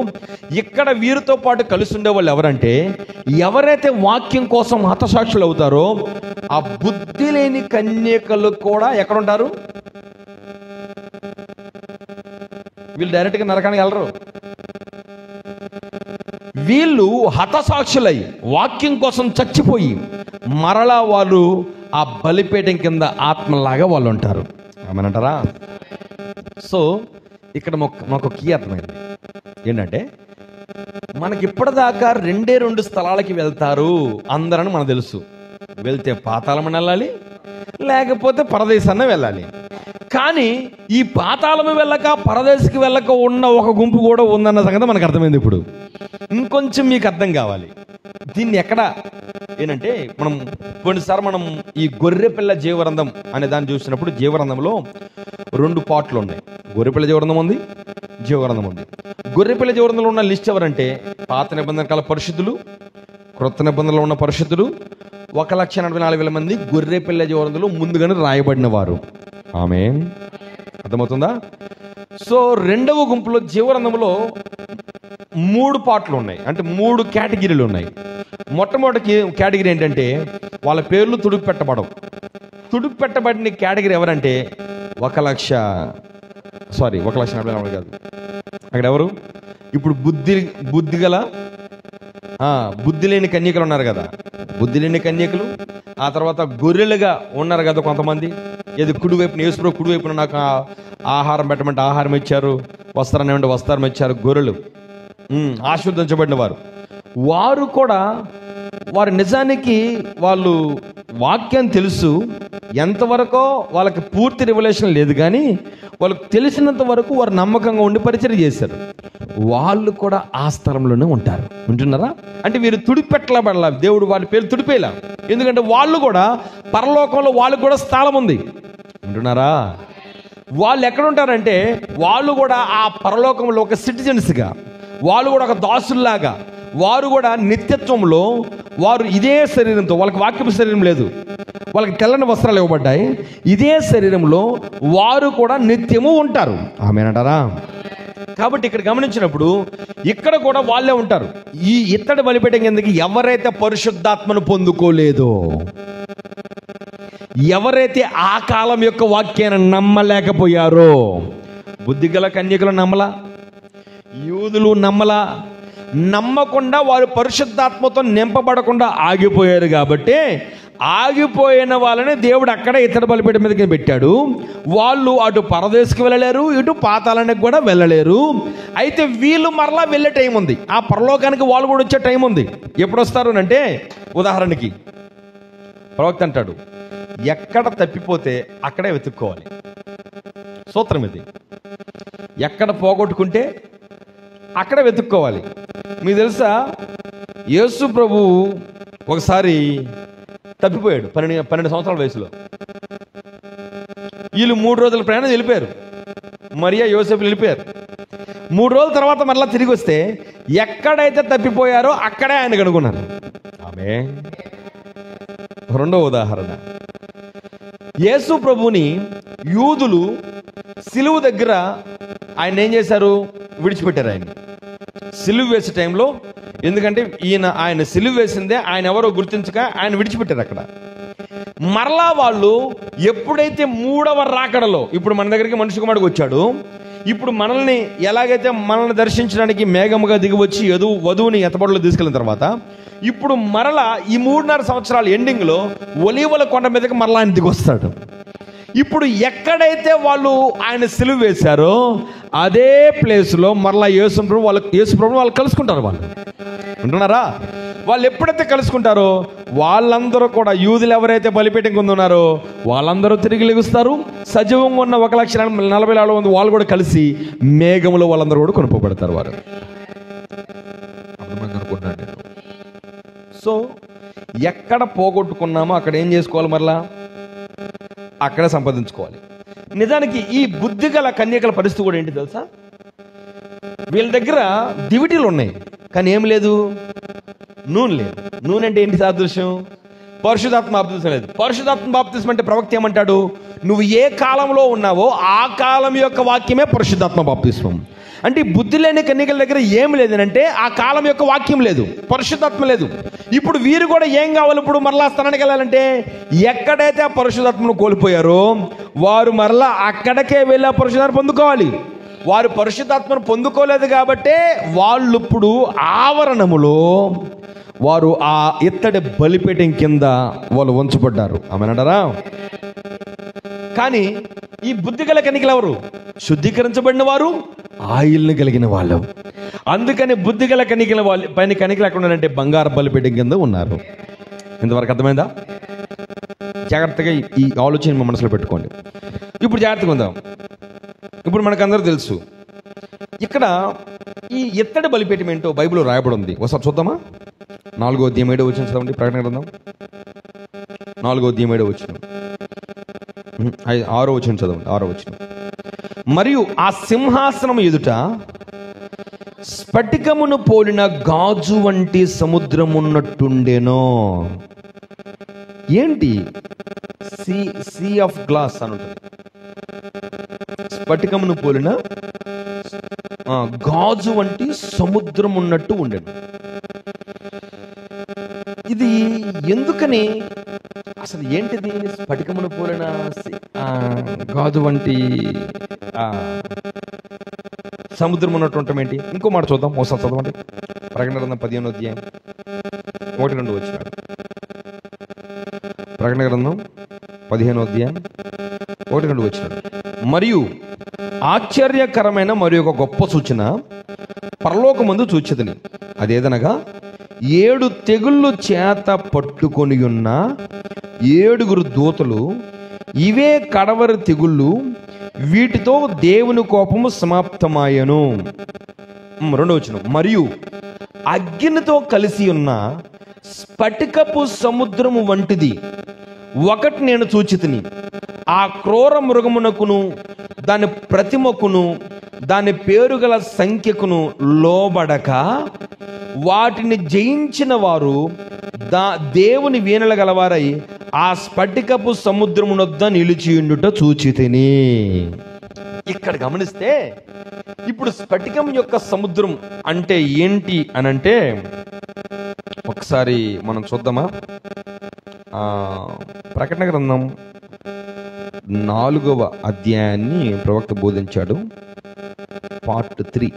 ఇక్కడ వీరితో పాటు కలిసి ఉండే వాళ్ళు ఎవరంటే ఎవరైతే వాక్యం కోసం హతసాక్షులు అవుతారో ఆ బుద్ధి లేని కన్యకలు కూడా ఎక్కడుంటారు? వీళ్ళు డైరెక్ట్గా నరకానికి వెళ్ళరు. వీళ్ళు హతసాక్షులై వాక్యం కోసం చచ్చిపోయి మరలా వాళ్ళు ఆ బలిపీఠం కింద ఆత్మలాగా వాళ్ళు ఉంటారు. ఏమనంటారా? సో ఇక్కడ మాకు కీ అర్థమైంది ఏంటంటే, మనకి ఇప్పటిదాకా 2 స్థలాలకి వెళ్తారు అందరని మనకు తెలుసు. వెళ్తే పాతాళమని వెళ్ళాలి, లేకపోతే పరదేశాన్ని వెళ్ళాలి. కానీ ఈ పాతాళము వెళ్ళక పరదేశకి వెళ్ళక ఉన్న ఒక గుంపు కూడా ఉందన్న సంగతి మనకు అర్థమైంది. ఇప్పుడు ఇంకొంచెం మీకు అర్థం కావాలి. దీన్ని ఎక్కడ ఏంటంటే, కొన్నిసార్లు మనం ఈ గొర్రెపిల్ల జీవరంధం అనే దాన్ని చూసినప్పుడు జీవరంధంలో 2 పార్ట్లు ఉన్నాయి. గొర్రెపిల్ల జీవరంధం ఉంది, జీవరంధం ఉంది. గొర్రెపిల్ల జీవరంధంలో ఉన్న లిస్ట్ ఎవరంటే, పాత నిబంధన కాల పరిశుద్ధులు, క్రొత్త నిబంధనలో ఉన్న పరిశుద్ధులు 1,44,000 మంది గొర్రెపిల్ల జీవరంధంలో ముందుగానే రాయబడిన వారు. ఆమేన్. అర్థమవుతుందా? సో 2వ గుంపులో జీవరంధంలో 3 పార్ట్లు ఉన్నాయి, అంటే 3 కేటగిరీలు ఉన్నాయి. మొట్టమొదటి కేటగిరీ ఏంటంటే, వాళ్ళ పేర్లు తుడుపు పెట్టబడవు. తుడుపు పెట్టబడిన కేటగిరీ ఎవరంటే 1,40,000 కాదు. అక్కడ ఎవరు? ఇప్పుడు బుద్ధి లేని కన్యకలు ఉన్నారు కదా, బుద్ధి లేని కన్యకలు. ఆ తర్వాత గొర్రెలుగా ఉన్నారు కదా కొంతమంది. ఏది కుడివైపున యేసుప్రభు కుడివైపున నాకు ఆహారం పెట్టమంటే ఆహారం ఇచ్చారు, వస్త్రాన్ని ఏమంటే వస్త్రం ఇచ్చారు. గొర్రెలు ఆశీర్వదించబడిన వారు కూడా వారు నిజానికి వాళ్ళు వాక్యం తెలుసు. ఎంతవరకో వాళ్ళకి పూర్తి రివల్యూషన్ లేదు, కానీ వాళ్ళకి తెలిసినంత వరకు వారు నమ్మకంగా ఉండి పరిచయం చేశారు. వాళ్ళు కూడా ఆ స్థలంలోనే ఉంటారు. ఉంటున్నారా? అంటే వీరు తుడిపెట్టబడాల, దేవుడు వాళ్ళ పేరు తుడిపేలా. ఎందుకంటే వాళ్ళు కూడా పరలోకంలో వాళ్ళకు కూడా స్థలం ఉంది. ఉంటున్నారా? వాళ్ళు ఎక్కడ ఉంటారంటే, వాళ్ళు కూడా ఆ పరలోకంలో ఒక సిటిజన్స్గా, వాళ్ళు కూడా ఒక దాసుల్లాగా, వారు కూడా నిత్యత్వంలో వారు ఇదే శరీరంతో, వాళ్ళకి వాక్యపు శరీరం లేదు, వాళ్ళకి తెల్లని వస్త్రాలు ఇవ్వబడ్డాయి, ఇదే శరీరంలో వారు కూడా నిత్యము ఉంటారు. ఆమేనంటారా? కాబట్టి ఇక్కడ గమనించినప్పుడు ఇక్కడ కూడా వాళ్ళే ఉంటారు. ఈ ఇత్తడి బలిపీఠం కిందకి ఎవరైతే పరిశుద్ధాత్మను పొందుకోలేదో, ఎవరైతే ఆ కాలం యొక్క వాక్యాన్ని నమ్మలేకపోయారో, బుద్ధిగల కన్యకులు నమ్మలా, యూదులు నమ్మలా, నమ్మకుండా వారు పరిశుద్ధాత్మతో నింపబడకుండా ఆగిపోయారు. కాబట్టి ఆగిపోయిన వాళ్ళని దేవుడు అక్కడ ఇతర బలిపీఠం మీదకి పెట్టాడు. వాళ్ళు అటు పరదేశకు వెళ్ళలేరు, ఇటు పాతాళానికి కూడా వెళ్ళలేరు. అయితే వీళ్ళు మరలా వెళ్ళే టైం ఉంది, ఆ పరలోకానికి వాళ్ళు కూడా వచ్చే టైం ఉంది. ఎప్పుడు వస్తారు అంటే, ఉదాహరణకి ప్రవక్త అంటాడు, ఎక్కడ తప్పిపోతే అక్కడే వెతుక్కోవాలి. సూత్రం ఇది. ఎక్కడ పోగొట్టుకుంటే అక్కడ వెతుక్కోవాలి. మీకు తెలుసా, యేసు ప్రభు ఒకసారి తప్పిపోయాడు 12 సంవత్సరాల వయసులో. వీళ్ళు 3 రోజుల ప్రయాణం వెళ్ళిపోయారు. మరియా యోసేపులు వెళ్ళిపోయారు. 3 రోజుల తర్వాత మరలా తిరిగి వస్తే ఎక్కడైతే తప్పిపోయారో అక్కడే ఆయన కనుగొన్నారు. ఆమె. రెండవ ఉదాహరణ, యేసు ప్రభుని యూదులు సిలువ దగ్గర ఆయన ఏం చేశారు? విడిచిపెట్టారు ఆయన సిలువ వేసే టైంలో. ఎందుకంటే ఆయన సిలువ వేసిందే ఆయన ఎవరో గుర్తించక ఆయన విడిచిపెట్టారు అక్కడ. మరలా వాళ్ళు ఎప్పుడైతే 3వ రాకడలో, ఇప్పుడు మన దగ్గరికి మనిషి కుమారుడికి వచ్చాడు, ఇప్పుడు మనల్ని ఎలాగైతే మనల్ని దర్శించడానికి మేఘముగా దిగి వచ్చి వధువుని ఎత్తబడిలో తీసుకెళ్ళిన తర్వాత, ఇప్పుడు మరలా ఈ 3.5 సంవత్సరాల ఎండింగ్లో ఒలీవల కొండ మీదకి మరలా ఆయన దిగి వస్తాడు. ఇప్పుడు ఎక్కడైతే వాళ్ళు ఆయన సిలువ వేశారో అదే ప్లేస్లో మరలా యేసు ప్రభు వాళ్ళు కలుసుకుంటారు. వాళ్ళు ఉంటున్నారా? వాళ్ళు ఎప్పుడైతే కలుసుకుంటారో వాళ్ళందరూ కూడా, యూదులు ఎవరైతే బలిపీఠం కింద ఉన్నారో వాళ్ళందరూ తిరిగి లెగుస్తారు. సజీవంగా ఉన్న 1,40,000 మంది వాళ్ళు కూడా కలిసి మేఘంలో వాళ్ళందరూ కూడా కొనుక్కోబడతారు. వారు అనుకుంటున్నాను. సో ఎక్కడ పోగొట్టుకున్నామో అక్కడ ఏం చేసుకోవాలి? మరలా అక్కడ సంపాదించుకోవాలి. నిజానికి ఈ బుద్ధిగల కన్యకల పరిస్థితి కూడా ఏంటి తెలుసా? వీళ్ళ దగ్గర దివిటీలు ఉన్నాయి, కానీ ఏం లేదు, నూనె లేదు. నూనె అంటే ఏంటి సాదృశ్యం? పరిశుద్ధాత్మ బాప్తిస్మం లేదు. పరిశుద్ధాత్మ బాప్తిస్మం అంటే ప్రవక్త ఏమంటాడు? నువ్వు ఏ కాలంలో ఉన్నావో ఆ కాలం యొక్క వాక్యమే పరిశుద్ధాత్మ బాప్తిస్మం. అంటే బుద్ధి లేని కన్యకల దగ్గర ఏం లేదనంటే ఆ కాలం యొక్క వాక్యం లేదు, పరిశుద్ధాత్మ లేదు. ఇప్పుడు వీరు కూడా ఏం కావాలి? ఇప్పుడు మరలా స్థానానికి వెళ్ళాలంటే ఎక్కడైతే ఆ పరిశుద్ధాత్మను కోల్పోయారో వారు మరలా అక్కడికే వెళ్ళి ఆ పరిశుద్ధాత్మ పొందుకోవాలి. వారు పరిశుద్ధాత్మను పొందుకోలేదు కాబట్టే వాళ్ళు ఇప్పుడు ఆవరణములో వారు ఆ ఇత్తడి బలిపీఠం కింద వాళ్ళు ఉంచబడ్డారు. ఆమెనంటారా? కానీ ఈ బుద్ధి గల కనికలు ఎవరు? శుద్ధీకరించబడిన వారు, ఆయిల్ని కలిగిన వాళ్ళు. అందుకని బుద్ధి గల కనికల వాళ్ళు పైన కనికలు ఎక్కడ ఉన్నారంటే బంగారు బలిపీఠం కింద ఉన్నారు. ఇంతవరకు అర్థమైందా? జాగ్రత్తగా ఈ ఆలోచన మనసులో పెట్టుకోండి. ఇప్పుడు జాగ్రత్తగా ఉందాం. ఇప్పుడు మనకందరూ తెలుసు ఇక్కడ ఈ ఇత్తడి బలిపీఠం ఏంటో బైబిల్లో రాయబడి ఉంది. ఒకసారి చూద్దామా? 4వ అధ్యాయం 7వ వచనం చదవండి. ప్రకటన గ్రంథం 4వ అధ్యాయం 7వ వచనం, 6వ వచనం చదవండి. 6వ వచనం. మరియు ఆ సింహాసనం ఎదుట స్ఫటికమును పోలిన గాజు వంటి సముద్రం ఉన్నట్టుండేనో. ఏంటి? సీ ఆఫ్ గ్లాస్ అని ఉంటుంది. స్ఫటికమును పోలిన గాజు వంటి సముద్రం ఉన్నట్టు ఉండేది. ఇది ఎందుకని, అసలు ఏంటిది? స్ఫటికమును పోలిన గాజు వంటి సముద్రం ఉన్నట్టు ఉండటం ఏంటి? ఇంకో మాట చూద్దాం. ఒకసారి చదవండి. ప్రకటన గ్రంథం 15వ అధ్యాయం 1-2 వచ్చినాడు. ప్రకటన గ్రంథం 15వ అధ్యాయం 1-2 వచ్చినాడు. మరియు ఆశ్చర్యకరమైన మరి ఒక గొప్ప సూచన పరలోకమందు చూచెదని. అదేదనగా 7 తెగుళ్ళు చేత పట్టుకొని ఉన్న 7 దూతలు, ఇవే కడవరి తెగుళ్ళు, వీటితో దేవుని కోపము సమాప్తమాయను. 2వ వచనం. మరియు అగ్నితో కలిసి ఉన్న స్ఫటికపు సముద్రము వంటిది ఒకటి నేను చూచితిని. ఆ క్రూర మృగమునకును దాని ప్రతిమకును దాని పేరుగల సంఖ్యకును లోబడక వాటిని జయించిన వారు దేవుని వీణల గలవారై ఆ స్ఫటికపు సముద్రమునొద్ద నిలిచియుండుట చూచితిని. ఇక్కడ గమనిస్తే ఇప్పుడు స్ఫటికం యొక్క సముద్రం అంటే ఏంటి అనంటే ఒకసారి మనం చూద్దామా? ప్రకటన గ్రంథం 4వ అధ్యాయాన్ని ప్రవక్త బోధించాడు. పార్ట్ 3,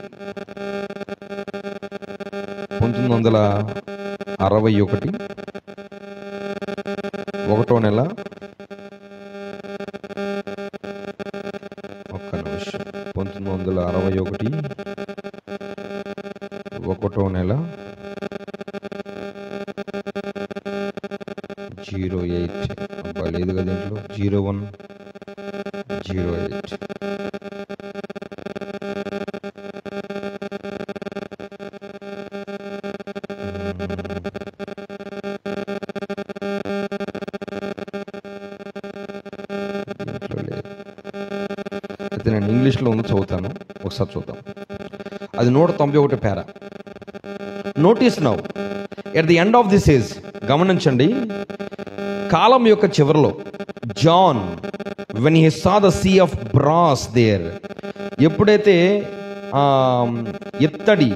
1961 1వ నెల, ఒక్క నిమిషం, 1961 1వ నెల 08 లేదు కదా దీంట్లో, 01/08. అయితే నేను ఇంగ్లీష్లో ఉంది, చదువుతాను. ఒకసారి చూద్దాం. అది 191 para. Notice now at the end of this age, గమనించండి, కాలం యొక్క చివరిలో John when he saw the sea of brass there, ఎప్పుడైతే ఇత్తడి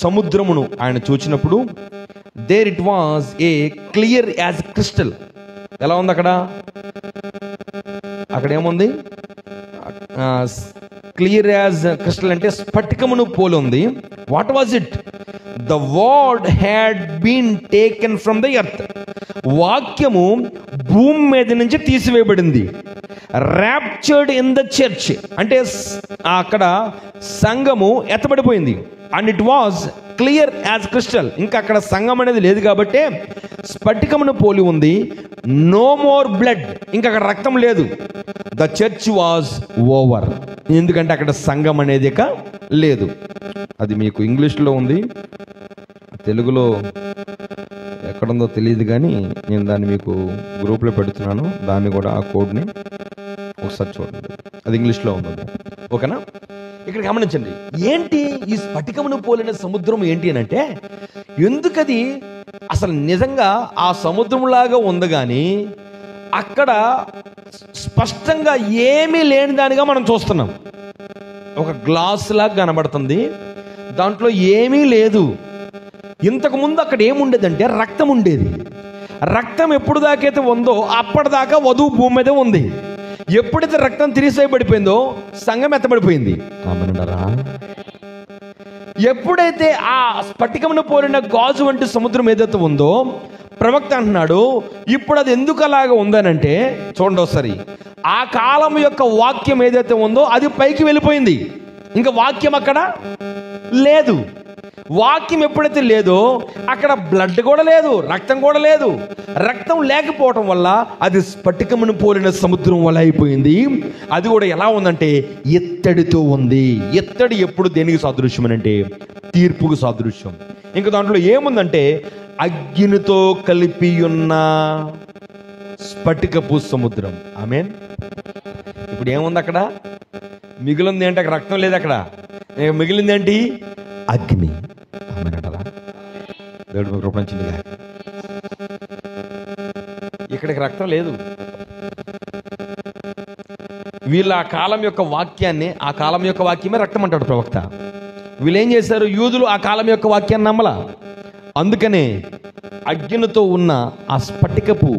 సముద్రమును ఆయన చూచినప్పుడు, there it was a clear as crystal. ఎలా ఉంది అక్కడ? అక్కడ ఏముంది? క్లియర్ యాజ్ క్రిస్టల్ అంటే స్ఫటికమును పోలి ఉంది. What was it? The word had been taken from the earth. వాక్యము భూమి మీద నుంచి తీసివేయబడింది. ర్యాప్చర్డ్ ఇన్ ద చర్చ్ అంటే అక్కడ సంఘము ఎత్తబడిపోయింది. And it was clear as crystal. ఇంకా అక్కడ సంఘం అనేది లేదు కాబట్టి స్ఫటికమును పోలి ఉంది. నో మోర్ బ్లడ్, ఇంకా అక్కడ రక్తం లేదు. ద చర్చ్ వాజ్ ఓవర్, ఎందుకంటే అక్కడ సంఘం అనేది ఇక లేదు. అది మీకు ఇంగ్లీష్లో ఉంది, తెలుగులో ఎక్కడుందో తెలియదు, కానీ నేను దాన్ని మీకు గ్రూప్లో పెడుతున్నాను. దాన్ని కూడా ఆ కోడ్ని ఒకసారి చూడండి, అది ఇంగ్లీష్లో ఉంది. ఓకేనా? ఇక్కడ గమనించండి, ఏంటి ఈ స్ఫటికమును పోలిన సముద్రం ఏంటి అని అంటే, ఎందుకది అసలు నిజంగా ఆ సముద్రంలాగా ఉంది, కానీ అక్కడ స్పష్టంగా ఏమీ లేని దానిగా మనం చూస్తున్నాం. ఒక గ్లాస్ లాగా కనబడుతుంది, దాంట్లో ఏమీ లేదు. ఇంతకుముందు అక్కడ ఏముండేదంటే రక్తం ఉండేది. రక్తం ఎప్పుడు దాకైతే ఉందో అప్పటిదాకా వధువు భూమి మీదే ఉంది. ఎప్పుడైతే రక్తం తీసివేయబడిపోయిందో సంఘం ఎత్తబడిపోయింది. అమ్మనంటారా? ఎప్పుడైతే ఆ స్ఫటికమును పోలిన గాజు వంటి సముద్రం ఏదైతే ఉందో, ప్రవక్త అంటున్నాడు ఇప్పుడు అది ఎందుకు అలాగ ఉందనంటే, చూడండి ఒకసారి, ఆ కాలం యొక్క వాక్యం ఏదైతే ఉందో అది పైకి వెళ్ళిపోయింది. ఇంకా వాక్యం అక్కడ లేదు. వాక్యం ఎప్పుడైతే లేదో అక్కడ బ్లడ్ కూడా లేదు, రక్తం కూడా లేదు. రక్తం లేకపోవటం వల్ల అది స్ఫటికమును పోలిన సముద్రం వల్ల అయిపోయింది. అది కూడా ఎలా ఉందంటే ఎత్తడితో ఉంది. ఎత్తడి ఎప్పుడు దేనికి సాదృశ్యం అంటే తీర్పుకు సాదృశ్యం. ఇంకా దాంట్లో ఏముందంటే అగ్నితో కలిపి ఉన్న స్ఫటికపు సముద్రం. ఆమేన్. ఇప్పుడు ఏముంది అక్కడ? మిగిలింది ఏంటి? అక్కడ రక్తం లేదు, అక్కడ మిగిలింది ఏంటి? అగ్ని. ఆమేనంటారా? దేవుడు రూపొందించింది. ఇక్కడికి రక్తం లేదు. వీళ్ళ ఆ కాలం యొక్క వాక్యాన్ని, ఆ కాలం యొక్క వాక్యమే రక్తం అంటాడు ప్రవక్త. వీళ్ళు ఏం చేశారు? యూదులు ఆ కాలం యొక్క వాక్యాన్ని నమ్మలా. అందుకనే అగ్నితో ఉన్న ఆ స్ఫటికపు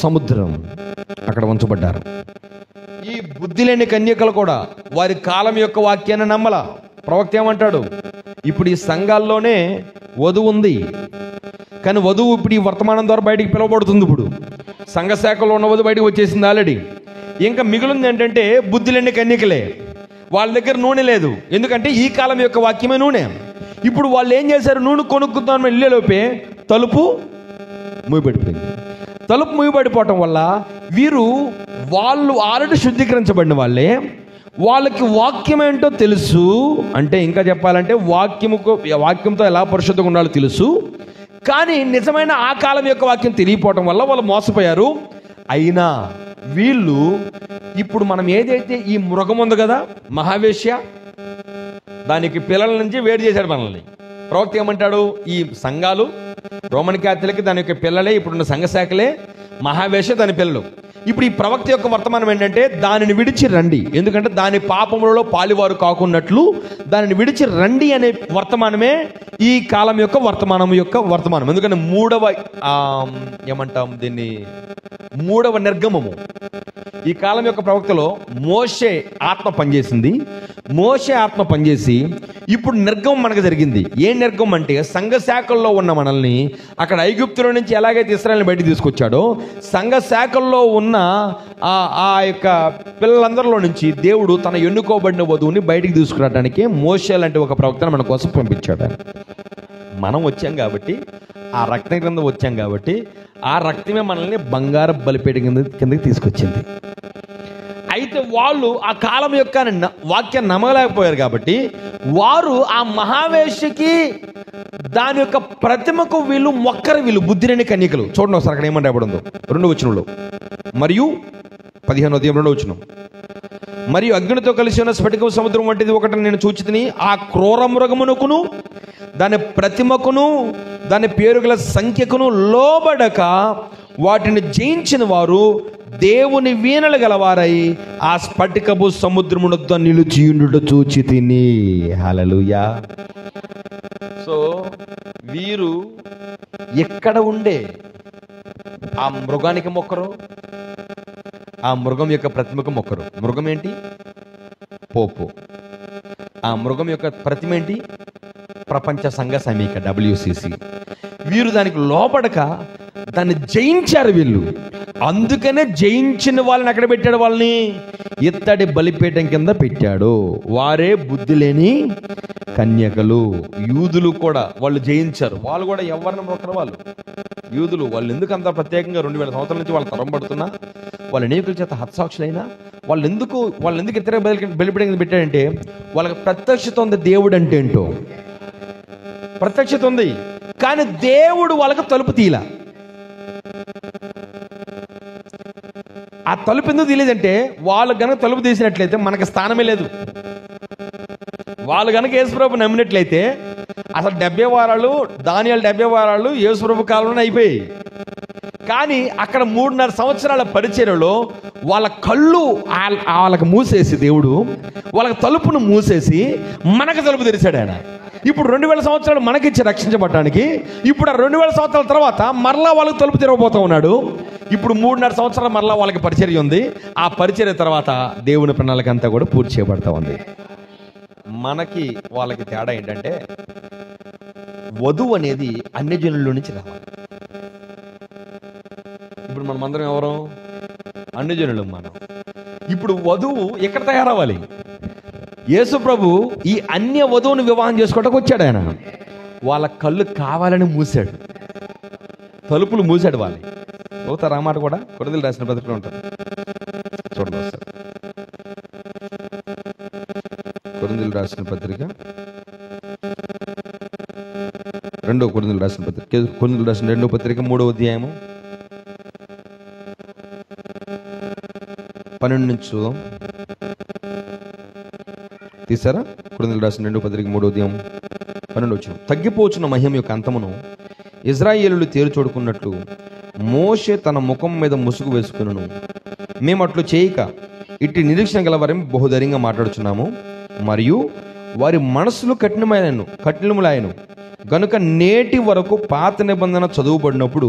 సముద్రం అక్కడ ఉంచబడ్డారు. ఈ బుద్ధి లేని కన్యకలు కూడా వారి కాలం యొక్క వాక్యాన్ని నమ్మలా. ప్రవక్త ఏమంటాడు? ఇప్పుడు ఈ సంఘాల్లోనే వధువు ఉంది, కానీ వధువు ఇప్పుడు ఈ వర్తమానం ద్వారా బయటికి పిలువబడుతుంది. ఇప్పుడు సంఘ శాఖలో ఉన్న వధువు బయటకు వచ్చేసింది ఆల్రెడీ. ఇంకా మిగిలింది ఏంటంటే బుద్ధి లేని కన్యకలే. వాళ్ళ దగ్గర నూనె లేదు, ఎందుకంటే ఈ కాలం యొక్క వాక్యమే నూనె. ఇప్పుడు వాళ్ళు ఏం చేశారు? నూనె కొనుక్కుందామని వెళ్ళేలోపే తలుపు మూయబడిపోయింది. తలుపు మూయబడిపోవటం వల్ల వాళ్ళు ఆల్రెడీ శుద్ధీకరించబడిన వాళ్ళే, వాళ్ళకి వాక్యం ఏంటో తెలుసు. అంటే ఇంకా చెప్పాలంటే వాక్యంతో ఎలా పరిశుద్ధంగా ఉండాలో తెలుసు, కానీ నిజమైన ఆ కాలం యొక్క వాక్యం తెలియపోవటం వల్ల వాళ్ళు మోసపోయారు. అయినా వీళ్ళు ఇప్పుడు మనం ఏదైతే ఈ మృగం ఉంది కదా, మహావేశ్య, దానికి పిల్లల నుంచి వేడి చేశాడు మనల్ని. ప్రవక్త ఏమంటాడు? ఈ సంఘాలు రోమన్ క్యాథలిక్ దాని యొక్క పిల్లలే, ఇప్పుడున్న సంఘ శాఖలే మహావేశ్య దాని పిల్లలు. ఇప్పుడు ఈ ప్రవక్త యొక్క వర్తమానం ఏంటంటే దానిని విడిచి రండి, ఎందుకంటే దాని పాపములలో పాలివారు కాకున్నట్లు దానిని విడిచి రండి అనే వర్తమానమే ఈ కాలం యొక్క వర్తమానం. ఎందుకంటే మూడవ నిర్గమము ఈ కాలం యొక్క ప్రవక్తలో మోషే ఆత్మ పనిచేసింది. మోషే ఆత్మ పనిచేసి ఇప్పుడు నిర్గమం మనకు జరిగింది. ఏ నిర్గమం అంటే సంఘ శాఖల్లో ఉన్న మనల్ని అక్కడ ఐగుప్తులో నుంచి ఎలాగైతే ఇశ్రాయేలుని బయటికి తీసుకొచ్చాడో, సంఘ శాఖల్లో ఉన్న ఆ యొక్క పిల్లలందరిలో నుంచి దేవుడు తన ఎన్నుకోబడిన వధువుని బయటికి తీసుకురావడానికి మోషే లాంటి ఒక ప్రవక్తను మన కోసం పంపించాడు. మనం వచ్చాం కాబట్టి, ఆ రక్తం కింద వచ్చాం కాబట్టి, ఆ రక్తమే మనల్ని బంగారు బలిపేట కిందకి తీసుకొచ్చింది. అయితే వాళ్ళు ఆ కాలం యొక్క వాక్యాన్ని నమ్మలేకపోయారు కాబట్టి వారు ఆ మహావేశ్యకి దాని యొక్క ప్రతిమకు వీళ్ళు బుద్ధిలేని కన్యకలు. చూడండి ఒకసారి అక్కడ ఏమని రాయబడిందో 2వ వచనంలో, మరియు 15వ అధ్యాయం 2వ వచనం. మరియు అగ్నితో కలిసి ఉన్న స్ఫటిక సముద్రం వంటిది ఒకటి నేను చూచితిని. ఆ క్రూర మృగమునకును దాని ప్రతిమకును దాని పేరుగల సంఖ్యకును లోబడక వాటిని జయించిన వారు దేవుని వీణలు గలవారై ఆ స్ఫటికపు సముద్రమునొద్ద నిలిచియుండుట చూచితిని. హల్లెలూయా. సో వీరు ఎక్కడ ఉండే ఆ మృగానికి మొక్కరు, ఆ మృగం యొక్క ప్రతిమకు మొక్కరు. మృగం ఏంటి? పోపు. ఆ మృగం యొక్క ప్రతిమ ఏంటి? ప్రపంచ సంఘ సమీక, WCC. వీరు దానికి లోపడక దాన్ని జయించారు వీళ్ళు. అందుకనే జయించిన వాళ్ళని అక్కడ పెట్టాడు, వాళ్ళని ఇత్తడి బలిపీఠం కింద పెట్టాడు. వారే బుద్ధి లేని కన్యకలు. యూదులు కూడా వాళ్ళు జయించారు. వాళ్ళు కూడా ఎవరిని మొక్కరు వాళ్ళు యూదులు. వాళ్ళు ఎందుకు అంత ప్రత్యేకంగా 2000 సంవత్సరాల నుంచి వాళ్ళు తరం పడుతున్నా, వాళ్ళ అనేకుల చేత హత్సాక్షులైనా వాళ్ళు ఎందుకు ఇతర బలిపీఠం పెట్టాడంటే వాళ్ళకి ప్రత్యక్షత ఉంది. దేవుడు అంటే ఏంటో ప్రత్యక్షత ఉంది, కానీ దేవుడు వాళ్ళకి తలుపు తీయలా. ఆ తలుపు ఎందుకు తీయలేదంటే వాళ్ళు గనక తలుపు తీసినట్లయితే మనకి స్థానమే లేదు. వాళ్ళు గనక యేసుప్రభు నమ్మినట్లయితే అసలు 70 వారాలు దానియేలు 70 వారాలు యేసుప్రభు కాలంలోనే అయిపోయాయి. కానీ అక్కడ 3.5 సంవత్సరాల పరిచర్యలో వాళ్ళ కళ్ళు వాళ్ళకి మూసేసి, దేవుడు వాళ్ళకి తలుపును మూసేసి మనకు తలుపు తెరిచాడు ఆయన. ఇప్పుడు 2000 సంవత్సరాలు మనకిచ్చి రక్షించబడటానికి, ఇప్పుడు ఆ 2000 సంవత్సరాల తర్వాత మరలా వాళ్ళకి తలుపు తెరవబోతూ ఉన్నాడు. ఇప్పుడు 3.5 సంవత్సరాలు మరలా వాళ్ళకి పరిచర్య ఉంది. ఆ పరిచర్య తర్వాత దేవుని ప్రణాళిక అంతా కూడా పూర్తి చేయబడతా ఉంది. మనకి వాళ్ళకి తేడా ఏంటంటే, వధువు అనేది అన్య జనుల నుంచి రావాలి. ఇప్పుడు మనం అందరం ఎవరు? అన్య జనులు మనం. ఇప్పుడు వధువు ఎక్కడ తయారవ్వాలి? యేసు ప్రభు ఈ అన్య వధువుని వివాహం చేసుకోవడానికి వచ్చాడు. ఆయన వాళ్ళ కళ్ళు కావాలని మూసాడు, తలుపులు మూసాడు. వాళ్ళు అవుతారు. ఆ మాట కూడా కొరింథీయులకు రాసిన పత్రికలో ఉంటుంది. చూడండి ఒకసారి. కొరింథీయులకు రాసిన పత్రిక, కొరింథీయులకు రాసిన 2వ పత్రిక 3వ అధ్యాయము 12 నుంచి చూద్దాం. తీసారా? కొరింథీయులకు రాసిన 2వ పత్రిక 3వ అధ్యాయం 12 వచ్చిన. తగ్గిపోచున్న మహిమ యొక్క అంతమును ఇశ్రాయేలీయులు తేరుచూడుకున్నట్లు మోషే తన ముఖం మీద ముసుగు వేసుకును. మేము అట్లు చేయక ఇట్టి నిరీక్షణ గల వారిని బహుధైర్యంగా మాట్లాడుచున్నాము, మరియు వారి మనసులు కఠినములాయను గనుక నేటి వరకు పాత నిబంధన చదువుబడినప్పుడు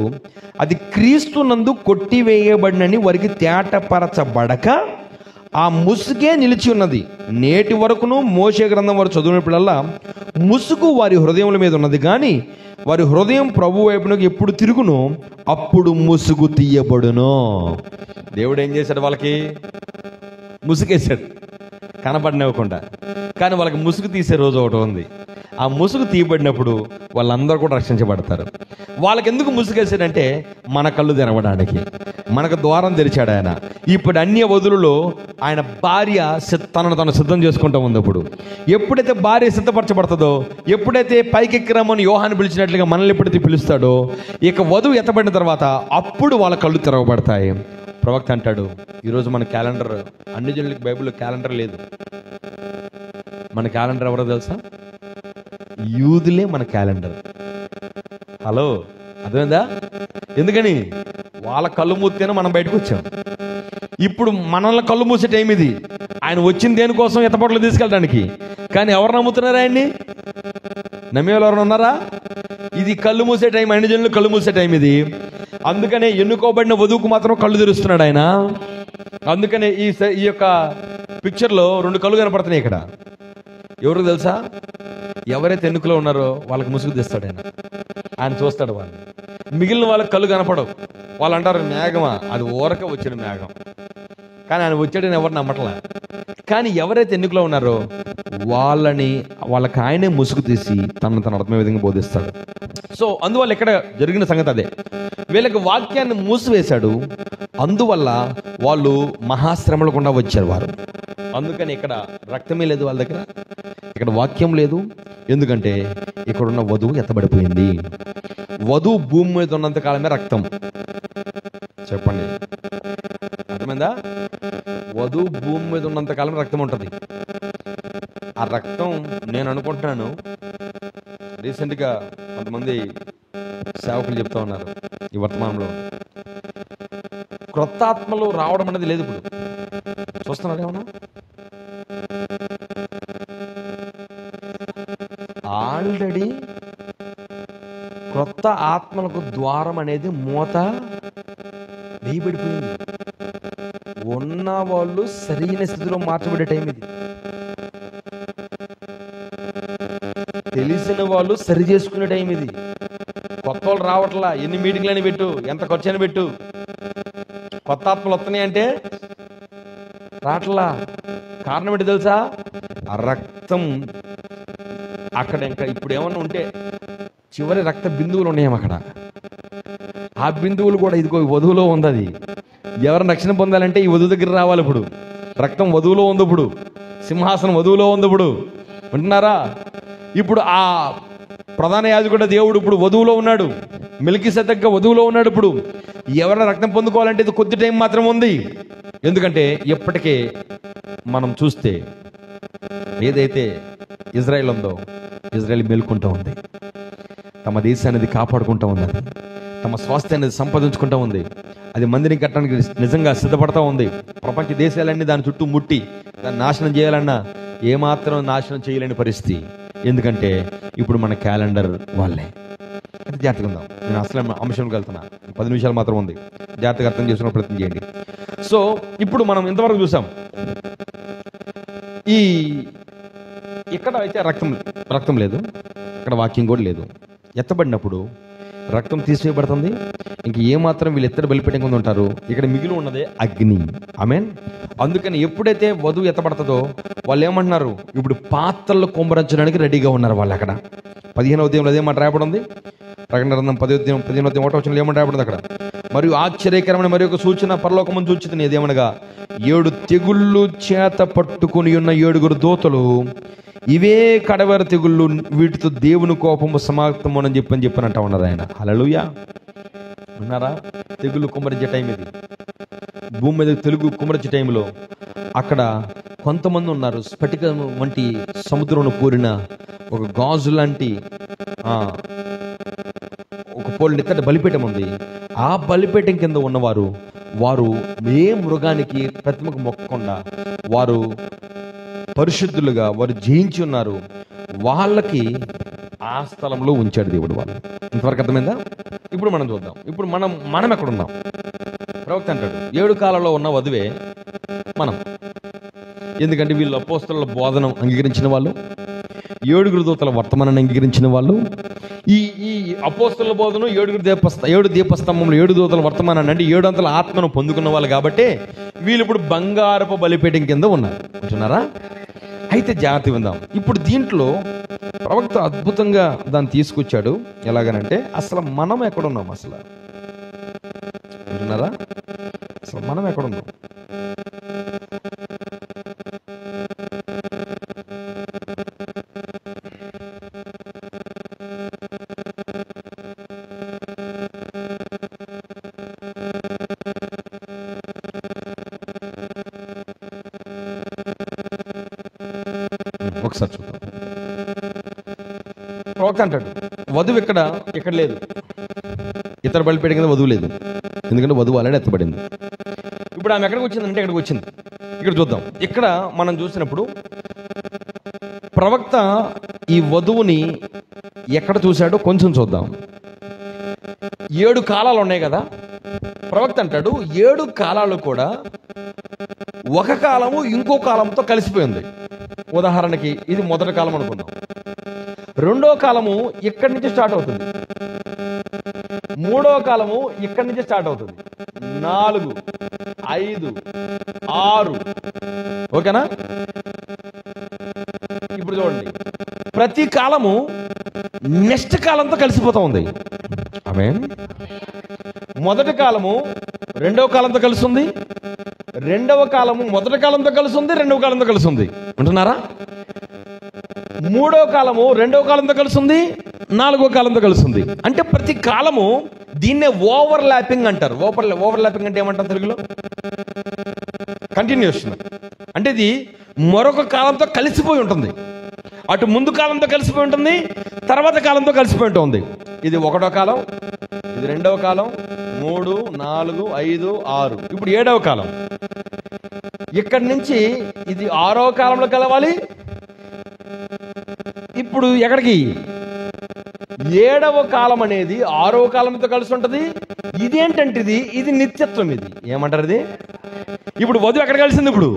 అది క్రీస్తునందు కొట్టివేయబడినని వారికి తేటపరచబడక ఆ ముసుగే నిలిచి ఉన్నది. నేటి వరకును మోషే గ్రంథం వారు చదివినప్పుడల్లా ముసుగు వారి హృదయముల మీద ఉన్నది, కానీ వారి హృదయం ప్రభు వైపునకు ఎప్పుడు తిరుగునో అప్పుడు ముసుగు తీయబడును. దేవుడు ఏం చేశాడు? వాళ్ళకి ముసుగేశాడు కనబడినవ్వకుండా. కానీ వాళ్ళకి ముసుగు తీసే రోజు ఒకటి ఉంది. ఆ ముసుగు తీయబడినప్పుడు వాళ్ళందరూ కూడా రక్షించబడతారు. వాళ్ళకి ఎందుకు ముసుగేశాడంటే, మన కళ్ళు తెరవడానికి, మనకు ద్వారం తెరిచాడు ఆయన. ఇప్పుడు అన్య వధులలో ఆయన భార్య తనను సిద్ధం చేసుకుంటూ ఉంది. అప్పుడు ఎప్పుడైతే భార్య సిద్ధపరచబడుతుందో, ఎప్పుడైతే పైకెక్కిరమ్మని యోహాను పిలిచినట్లుగా మనల్ని ఎప్పుడైతే పిలుస్తాడో, ఇక వధువు ఎత్తబడిన తర్వాత అప్పుడు వాళ్ళ కళ్ళు తెరవబడతాయి. ప్రవక్త అంటాడు, ఈరోజు మన క్యాలెండర్, అన్ని జనులకి బైబిల్లో క్యాలెండర్ లేదు. మన క్యాలెండర్ ఎవరో తెలుసా? యూదులే మన క్యాలెండర్. హలో, అర్థమైందా? ఎందుకని? వాళ్ళ కళ్ళు మూస్తేనే మనం బయటకు వచ్చాం. ఇప్పుడు మనల్ని కళ్ళు మూసే టైం ఇది. ఆయన వచ్చింది దేనికోసం? ఎత్తపట్లు తీసుకెళ్ళడానికి. కానీ ఎవరు నమ్ముతున్నారు ఆయన్ని? నమ్మేవాళ్ళు ఎవరు ఉన్నారా? ఇది కళ్ళు మూసే టైం, అన్ని జనులు కళ్ళు మూసే టైం ఇది. అందుకనే ఎన్నుకోబడిన వధువుకు మాత్రం కళ్ళు తెరుస్తున్నాడు ఆయన. అందుకనే ఈ యొక్క పిక్చర్లో 2 కళ్ళు కనపడుతున్నాయి ఇక్కడ. ఎవరికి తెలుసా? ఎవరైతే ఎన్నికలో ఉన్నారో వాళ్ళకి ముసుగు తెస్తాడు ఆయన. ఆయన చూస్తాడు వాళ్ళు. మిగిలిన వాళ్ళకి కళ్ళు కనపడవు. వాళ్ళు అంటారు, మేఘమా? అది ఊరక వచ్చిన మేఘం. కానీ ఆయన వచ్చాడని ఎవరు నమ్మట్లా. కానీ ఎవరైతే ఎన్నికలో ఉన్నారో వాళ్ళకి ఆయనే ముసుగు తీసి తన అర్థమైన విధంగా బోధిస్తాడు. సో అందువల్ల ఇక్కడ జరిగిన సంగతి అదే. వీళ్ళకి వాక్యాన్ని మూసివేశాడు. అందువల్ల వాళ్ళు మహాశ్రమలు గుండా వచ్చారు వారు. అందుకని ఇక్కడ రక్తమే లేదు వాళ్ళ దగ్గర, ఇక్కడ వాక్యం లేదు. ఎందుకంటే ఇక్కడున్న వధువు ఎత్తబడిపోయింది. వధువు భూమి మీద ఉన్నంత కాలమే రక్తం. చెప్పండి, అర్థమైందా? వధువు భూమి మీద ఉన్నంత కాలం రక్తం ఉంటుంది. ఆ రక్తం, నేను అనుకుంటున్నాను, రీసెంట్గా కొంతమంది సేవకులు చెప్తా ఉన్నారు, ఈ వర్తమానంలో క్రొత్త ఆత్మలు రావడం అనేది లేదు. ఇప్పుడు చూస్తున్నారు ఏమన్నా? ఆల్రెడీ క్రొత్త ఆత్మలకు ద్వారం అనేది మూత వేయబడిపోయింది. ఉన్న వాళ్ళు సరైన స్థితిలో మార్చబడే టైం ఇది. తెలిసిన వాళ్ళు సరి చేసుకునే టైం ఇది. కొత్త వాళ్ళు రావట్లా. ఎన్ని మీటింగ్లని పెట్టు, ఎంత ఖర్చు అని పెట్టు, కొత్త ఆత్మలు వస్తున్నాయి అంటే రావట్లా. కారణం ఏంటి తెలుసా? ఆ రక్తం అక్కడ ఇంకా ఇప్పుడు ఏమన్నా ఉంటే చివరి రక్త బిందువులు ఉన్నాయేమో అక్కడ. ఆ బిందువులు కూడా ఇదిగో వధువులో ఉంది. అది ఎవరైనా రక్షణ పొందాలంటే ఈ వధువు దగ్గర రావాలి. ఇప్పుడు రక్తం వధువులో ఉంది. ఇప్పుడు సింహాసనం వధువులో ఉంది. ఇప్పుడు వింటున్నారా? ఇప్పుడు ఆ ప్రధాన యాజకుడు దేవుడు ఇప్పుడు వధువులో ఉన్నాడు. మెల్కీసెదెకు వధువులో ఉన్నాడు. ఇప్పుడు ఎవరైనా రక్తం పొందుకోవాలంటే ఇది కొద్ది టైం మాత్రం ఉంది. ఎందుకంటే ఇప్పటికే మనం చూస్తే ఏదైతే ఇజ్రాయెల్ ఉందో, ఇజ్రాయెల్ మేల్కుంటూ ఉంది, తమ దేశాన్ని కాపాడుకుంటూ ఉన్నది, తమ స్వాస్థ్యాన్ని సంపాదించుకుంటూ ఉంది. అది మందిని కట్టడానికి నిజంగా సిద్ధపడతా ఉంది. ప్రపంచ దేశాలన్నీ దాని చుట్టూ ముట్టి దాన్ని నాశనం చేయాలన్నా ఏమాత్రం నాశనం చేయలేని పరిస్థితి. ఎందుకంటే ఇప్పుడు మన క్యాలెండర్ వాళ్ళే. అది జాగ్రత్తగా ఉందాం. నేను అసలు అంశంకి వెళ్తున్నా, 10 నిమిషాలు మాత్రం ఉంది. జాగ్రత్తగా అర్థం చేసుకునే ప్రయత్నం చేయండి. సో ఇప్పుడు మనం ఇంతవరకు చూసాం, ఈ ఇక్కడ అయితే రక్తం లేదు, ఇక్కడ వాక్యం కూడా లేదు. ఎత్తబడినప్పుడు రక్తం తీసివేయబడుతుంది. ఇంక ఏమాత్రం వీళ్ళు ఎత్తడి బలిపీఠం ఉంటారు. ఇక్కడ మిగిలి ఉన్నదే అగ్ని. ఆమేన్. అందుకని ఎప్పుడైతే వధువు ఎత్తబడుతుందో వాళ్ళు ఏమంటున్నారు, ఇప్పుడు పాత్రలు కుమ్మరించడానికి రెడీగా ఉన్నారు వాళ్ళు. అక్కడ 15వ అధ్యాయంలో అదే మాట రాయబడి ఉంది. ప్రకటన గ్రంథం 15వ అధ్యాయం 1వ వచనంలో ఏమంటే రాయబడింది అక్కడ, మరియు ఆశ్చర్యకరమైన మరి ఒక సూచన పరలోకమును చూచితిని. అదేమనగా 7 తెగుళ్ళు చేత పట్టుకుని ఉన్న 7 దూతలు, ఇవే కడవర తెగుళ్ళు, వీటితో దేవుని కోపము సమాప్తమని చెప్పనంటా ఉన్నారు ఆయన. హల్లెలూయా. ఉన్నారా? తెగుళ్ళు కుమ్మరించే టైం ఇది. భూమి మీద తెలుగు కుమ్మరించే టైంలో అక్కడ కొంతమంది ఉన్నారు. స్ఫటికం వంటి సముద్రంలో పూరిన ఒక గాజు లాంటి ఒక పోలి ఎత్తటి బలిపీఠం ఉంది. ఆ బలిపీఠం కింద ఉన్నవారు, వారు ఏ మృగానికి ప్రతిమకు మొక్కకుండా వారు పరిశుద్ధులుగా వారు జయించి ఉన్నారు. వాళ్ళకి ఆ స్థలంలో ఉంచాడు దేవుడు వాళ్ళు. ఇంతవరకు అర్థమైందా? ఇప్పుడు మనం చూద్దాం. ఇప్పుడు మనం ఎక్కడ ఉన్నాం? ప్రవక్త అంటాడు 7 కాలంలో ఉన్న వధువే మనం. ఎందుకంటే వీళ్ళు అపోస్తలుల బోధన అంగీకరించిన వాళ్ళు, 7 దూతల వర్తమానాన్ని అంగీకరించిన వాళ్ళు. ఈ అపోస్తలుల బోధన 7 దీపస్తంభంలో 7 దూతల వర్తమానాన్ని అంటే 7 అంతల ఆత్మను పొందుకున్న వాళ్ళు. కాబట్టి వీళ్ళు ఇప్పుడు బంగారపు బలిపీఠం కింద ఉన్నారు. అంటున్నారా? అయితే జాగ్రత్త విందాం. ఇప్పుడు దీంట్లో ప్రవక్త అద్భుతంగా దాన్ని తీసుకొచ్చాడు. ఎలాగనంటే అసలు మనం ఎక్కడున్నాం? అసలు అంటున్నారా? అసలు మనం ఎక్కడున్నాం? ఒకసారి చూద్దాం. ప్రవక్త అంటాడు వధువు ఇక్కడ లేదు. ఇతర బలిపీఠం కింద వధువు లేదు. ఎందుకంటే వధువు అలానే ఎత్తబడింది. ఇప్పుడు ఆమె ఎక్కడికి వచ్చిందంటే ఇక్కడికి వచ్చింది. ఇక్కడ చూద్దాం. ఇక్కడ మనం చూసినప్పుడు ప్రవక్త ఈ వధువుని ఎక్కడ చూశాడో కొంచెం చూద్దాం. 7 కాలాలు ఉన్నాయి కదా. ప్రవక్త అంటాడు 7 కాలాలు కూడా ఒక కాలము ఇంకో కాలంతో కలిసిపోయింది. ఉదాహరణకి ఇది మొదటి కాలం అనుకుందాం. 2వ కాలము ఇక్కడి నుంచి స్టార్ట్ అవుతుంది. 3వ కాలము ఇక్కడి నుంచి స్టార్ట్ అవుతుంది. 4, 5, 6. ఓకేనా? ఇప్పుడు చూడండి, ప్రతి కాలము నెక్స్ట్ కాలంతో కలిసిపోతా ఉంది. ఆమేన్. మొదటి కాలము 2వ కాలంతో కలిసి ఉంది. 2వ కాలము మొదటి కాలంతో కలిసి ఉంది. 2వ కాలంతో కలిసి ఉంది. అంటున్నారా? 3వ కాలము 2వ కాలంతో కలిసి ఉంది. 4వ కాలంతో కలిసి ఉంది. అంటే ప్రతి కాలము దీన్నే ఓవర్ ల్యాపింగ్ అంటారు. ఓవర్ ల్యాపింగ్ అంటే ఏమంటారు తెలుగులో? కంటిన్యూషన్. అంటే ఇది మరొక కాలంతో కలిసిపోయి ఉంటుంది. అటు ముందు కాలంతో కలిసిపోయి ఉంటుంది, తర్వాత కాలంతో కలిసిపోయి ఉంటుంది. ఇది 1వ కాలం, ఇది 2వ కాలం, 3, 4, 5, 6. ఇప్పుడు 7వ కాలం. ఇక్కడి నుంచి ఇది 6వ కాలంలో కలవాలి. ఇప్పుడు ఎక్కడికి? 7వ కాలం అనేది 6వ కాలంతో కలిసి ఉంటుంది. ఇదేంటంటే ఇది నిత్యత్వం. ఇది ఏమంటారు? ఇది ఇప్పుడు వధువు ఎక్కడ కలిసింది? ఇప్పుడు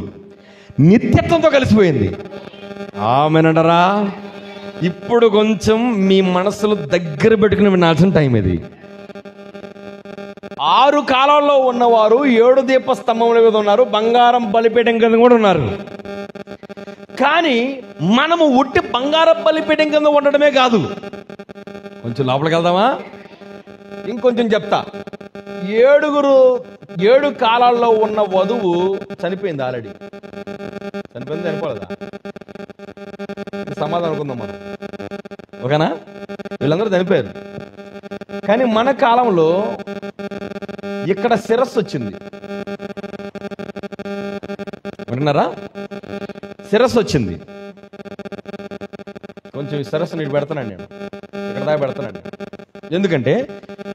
నిత్యత్వంతో కలిసిపోయింది. ఆమెనంటారా? ఇప్పుడు కొంచెం మీ మనసులో దగ్గర పెట్టుకుని వినాల్సిన టైం ఇది. 6 కాలాల్లో ఉన్నవారు 7 దీపస్తంభముల మీద ఉన్నారు. బంగారం బలిపీఠం కింద కూడా ఉన్నారు. కానీ మనము ఉట్టి బంగారం బలిపీఠం కింద ఉండడమే కాదు. కొంచెం లోపలికి వెళ్దామా? ఇంకొంచెం చెప్తా. 7 కాలాల్లో ఉన్న వధువు చనిపోయింది. ఆల్రెడీ చనిపోయింది. చనిపోలేదా? సమాధానం అనుకుందాం మనం. ఓకేనా? వీళ్ళందరూ చనిపోయారు. కానీ మన కాలంలో ఇక్కడ శిరస్సు వచ్చింది. వింటున్నారా? శిరస్సు వచ్చింది. కొంచెం ఈ శిరస్సు నీకు పెడతానండి. నేను ఇక్కడ దాకా పెడతానండి. ఎందుకంటే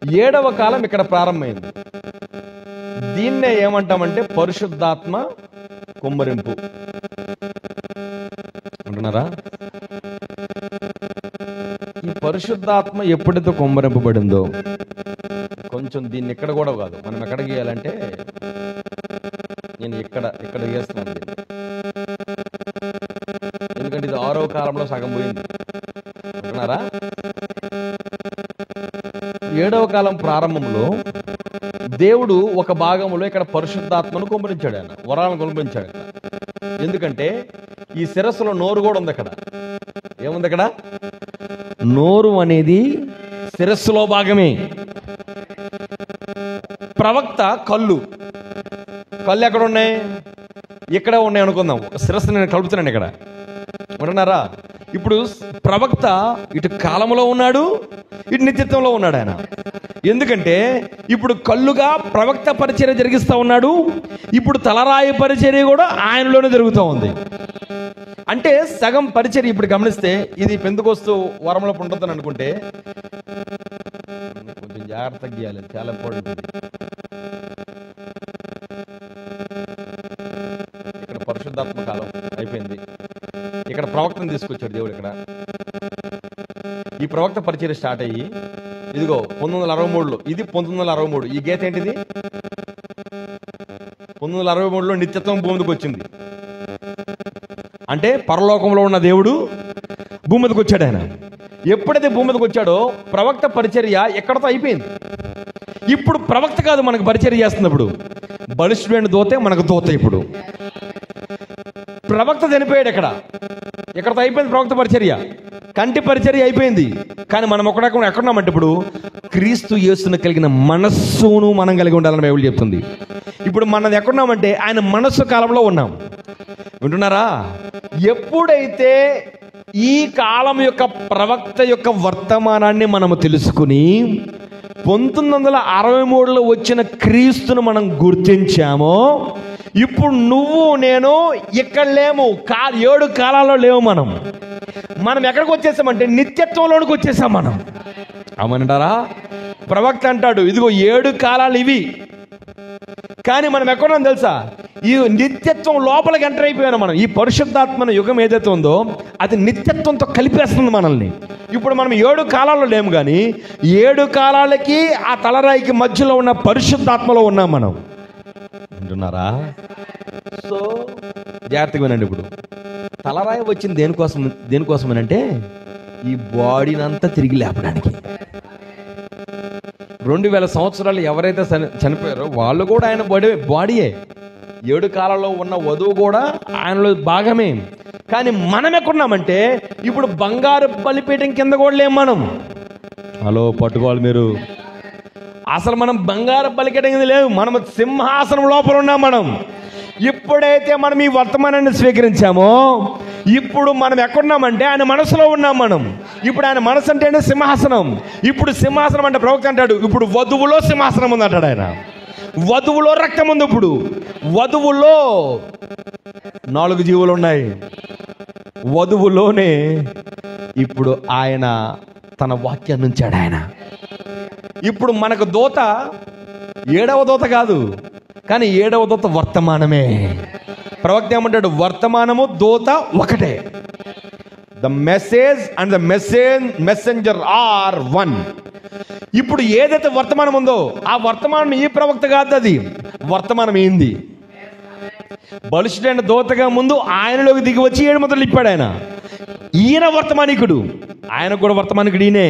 7వ కాలం ఇక్కడ ప్రారంభమైంది. దీన్నే ఏమంటామంటే పరిశుద్ధాత్మ కుమ్మరింపు అంటున్నారా? ఈ పరిశుద్ధాత్మ ఎప్పుడైతే కుమ్మరింపబడిందో, కొంచెం దీన్ని ఇక్కడ కూడా కాదు, మనం ఎక్కడ గీయాలంటే నేను ఇక్కడ గీస్తున్నాను, ఎందుకంటే ఇది 6వ కాలంలో సగం పోయింది అంటున్నారా? 7వ కాలం ప్రారంభంలో దేవుడు ఒక భాగంలో ఇక్కడ పరిశుద్ధాత్మను కుమ్మరించాడు, ఆయన వరాలను కుమ్మరించాడు. ఎందుకంటే ఈ శిరస్సులో నోరు కూడా ఉంది. అక్కడ ఏముంది? అక్కడ నోరు అనేది శిరస్సులో భాగమే. ప్రవక్త కళ్ళు ఎక్కడ ఉన్నాయి? ఇక్కడే ఉన్నాయి అనుకుందాం. శిరస్సు నేను కలుపుతున్నాను ఇక్కడ, ఉంటున్నారా? ఇప్పుడు ప్రవక్త ఇటు కాలంలో ఉన్నాడు, ఇటు నిత్యత్వంలో ఉన్నాడు ఆయన. ఎందుకంటే ఇప్పుడు కళ్ళుగా ప్రవక్త పరిచర్య జరిగిస్తూ ఉన్నాడు, ఇప్పుడు తలరాయి పరిచర్య కూడా ఆయనలోనే జరుగుతూ ఉంది. అంటే సగం పరిచర్య. ఇప్పుడు గమనిస్తే ఇది పెంతెకోస్తు వరంలో ఉండొద్దని అనుకుంటే కొంచెం జాగ్రత్తగా గీయాలి, చాలా ఇంపార్టెంట్. ఇక్కడ పరిశుద్ధాత్మ కాలం అయిపోయింది, ఇక్కడ ప్రవక్తను తీసుకొచ్చాడు దేవుడు. ఇక్కడ ఈ ప్రవక్త పరిచర్య స్టార్ట్ అయ్యి ఇదిగో 1963లో, ఇది 1963. ఈ గీత ఏంటిది? 1963లో నిత్యత్వం భూమికి వచ్చింది. అంటే పరలోకంలో ఉన్న దేవుడు భూమి మీదకి వచ్చాడు. ఆయన ఎప్పుడైతే భూమి మీదకి వచ్చాడో ప్రవక్త పరిచర్య ఎక్కడతో అయిపోయింది. ఇప్పుడు ప్రవక్త కాదు మనకు పరిచర్య చేస్తున్నప్పుడు, బలిష్ఠుడైన దూతే మనకు దూత. ఇప్పుడు ప్రవక్త చనిపోయాడు, ఎక్కడతో అయిపోయింది ప్రవక్త పరిచర్య, కంటి పరిచర్య అయిపోయింది. కానీ మనం ఎక్కడున్నామంటే ఇప్పుడు క్రీస్తు యేసును కలిగిన మనస్సును మనం కలిగి ఉండాలని బైబిల్ చెప్తుంది. ఇప్పుడు మనం ఎక్కడున్నామంటే ఆయన మనస్సు కాలంలో ఉన్నాం. వింటున్నారా? ఎప్పుడైతే ఈ కాలం యొక్క ప్రవక్త యొక్క వర్తమానాన్ని మనము తెలుసుకుని 1963లో వచ్చిన క్రీస్తును మనం గుర్తించామో, ఇప్పుడు నువ్వు నేను ఇక్కడ లేము, 7 కాలాల్లో లేవు. మనం ఎక్కడికి వచ్చేసామంటే నిత్యత్వంలోనికి వచ్చేసాం మనం. అవునంటారా? ప్రవక్త అంటాడు ఇదిగో 7 కాలాలు ఇవి. కానీ మనం ఎక్కడున్నాం తెలుసా? ఈ నిత్యత్వం లోపలికి ఎంటర్ అయిపోయాను మనం. ఈ పరిశుద్ధాత్మ యుగం ఏదైతే ఉందో అది నిత్యత్వంతో కలిపేస్తుంది మనల్ని. ఇప్పుడు మనం 7 కాలాల్లో లేము, కానీ 7 కాలాలకి ఆ తలరాయికి మధ్యలో ఉన్న పరిశుద్ధాత్మలో ఉన్నాం మనం. వింటున్నారా? సో జాగ్రత్తగా వినండి. ఇప్పుడు తలరాయి వచ్చింది దేనికోసమనంటే ఈ బాడీని అంతా తిరిగి లేపడానికి. 2000 సంవత్సరాలు ఎవరైతే చనిపోయారో వాళ్ళు కూడా ఆయన బాడీయే. 7 కాలాల్లో ఉన్న వధువు కూడా ఆయనలో భాగమే. కానీ మనం ఎక్కడున్నామంటే ఇప్పుడు బంగారు బలిపీఠం కింద కూడా లేం మనం. హలో, పట్టుకోవాలి మీరు. అసలు మనం బంగారు బలిపీఠం కింద లేవు, మనం సింహాసనం లోపల ఉన్నాం మనం. ఎప్పుడైతే మనం ఈ వర్తమానాన్ని స్వీకరించామో ఇప్పుడు మనం ఎక్కడున్నామంటే ఆయన మనసులో ఉన్నాం మనం. ఇప్పుడు ఆయన మనసు అంటే సింహాసనం. ఇప్పుడు సింహాసనం అంటే ప్రవక్త అంటాడు ఇప్పుడు వధువులో సింహాసనం ఉంది అంటాడు ఆయన. వధువులో రక్తం ఉంది. ఇప్పుడు వధువులో 4 జీవులు ఉన్నాయి. వధువులోనే ఇప్పుడు ఆయన తన వాక్యాన్ని ఉంచాడు ఆయన. ఇప్పుడు మనకు దూత 7వ దూత కాదు, కానీ 7వ దూత వర్తమానమే. ప్రవక్త ఏమంటాడు? వర్తమానము దూత ఒకటే. The message and the messenger are one. ఇప్పుడు ఏదైతే వర్తమానం ఉందో ఆ వర్తమానం ఈ ప్రవక్త కాదు, అది వర్తమానం ఏంది? బలిష్ఠుడైన దూతగా ముందు ఆయనలోకి దిగి వచ్చి 7 ముద్రలు ఇప్పాడు ఆయన. ఈయన వర్తమానికుడు, ఆయన కూడా వర్తమానికుడు ఈయనే.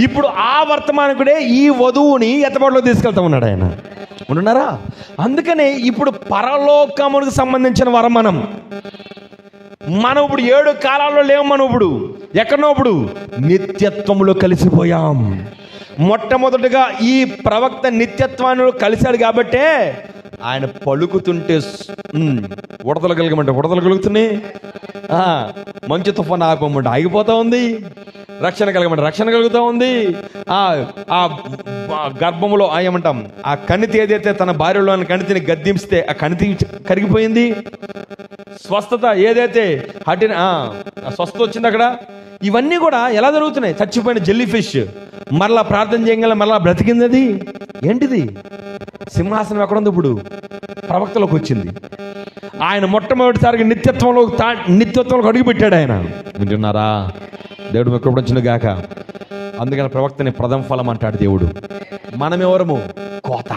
ఇప్పుడు ఆ వర్తమానికుడే ఈ వధువుని ఎత్తబాటులోకి తీసుకెళ్తా ఉన్నాడు ఆయన. ఉంటున్నారా? అందుకనే ఇప్పుడు పరలోకమునికి సంబంధించిన వరం మనం ఇప్పుడు 7 కాలాల్లో లేవు. మనం ఇప్పుడు ఎక్కడో ఇప్పుడు నిత్యత్వంలో కలిసిపోయాం. మొట్టమొదటిగా ఈ ప్రవక్త నిత్యత్వాన్ని కలిశాడు కాబట్టే ఆయన పలుకుతుంటే ఉడతలు కలగమంటే ఉడతలు కలుగుతున్నాయి, మంచు తుఫాను ఆగిపోమంటే ఆగిపోతా ఉంది, రక్షణ కలగమంటే రక్షణ కలుగుతూ ఉంది. ఆ గర్భములో ఏమంటాం, ఆ కణితి ఏదైతే తన భార్యలోని కణితిని గద్దించితే ఆ కణితి కరిగిపోయింది. స్వస్థత ఏదైతే స్వస్థత వచ్చింది అక్కడ. ఇవన్నీ కూడా ఎలా జరుగుతున్నాయి? చచ్చిపోయిన జెల్లీ ఫిష్ మరలా ప్రార్థన చేయగల మరలా బ్రతికింది. అది ఏంటిది? సింహాసనం ఎక్కడుంది? ఇప్పుడు ప్రవక్తలోకి వచ్చింది. ఆయన మొట్టమొదటిసారిగా నిత్యత్వంలోకి అడుగుపెట్టాడు ఆయన. వింటున్నారా? దేవుడు ఎక్కడ వచ్చిన గాక. అందుకని ప్రవక్తని ప్రథమ ఫలం అంటాడు దేవుడు. మనం ఎవరము? కోత.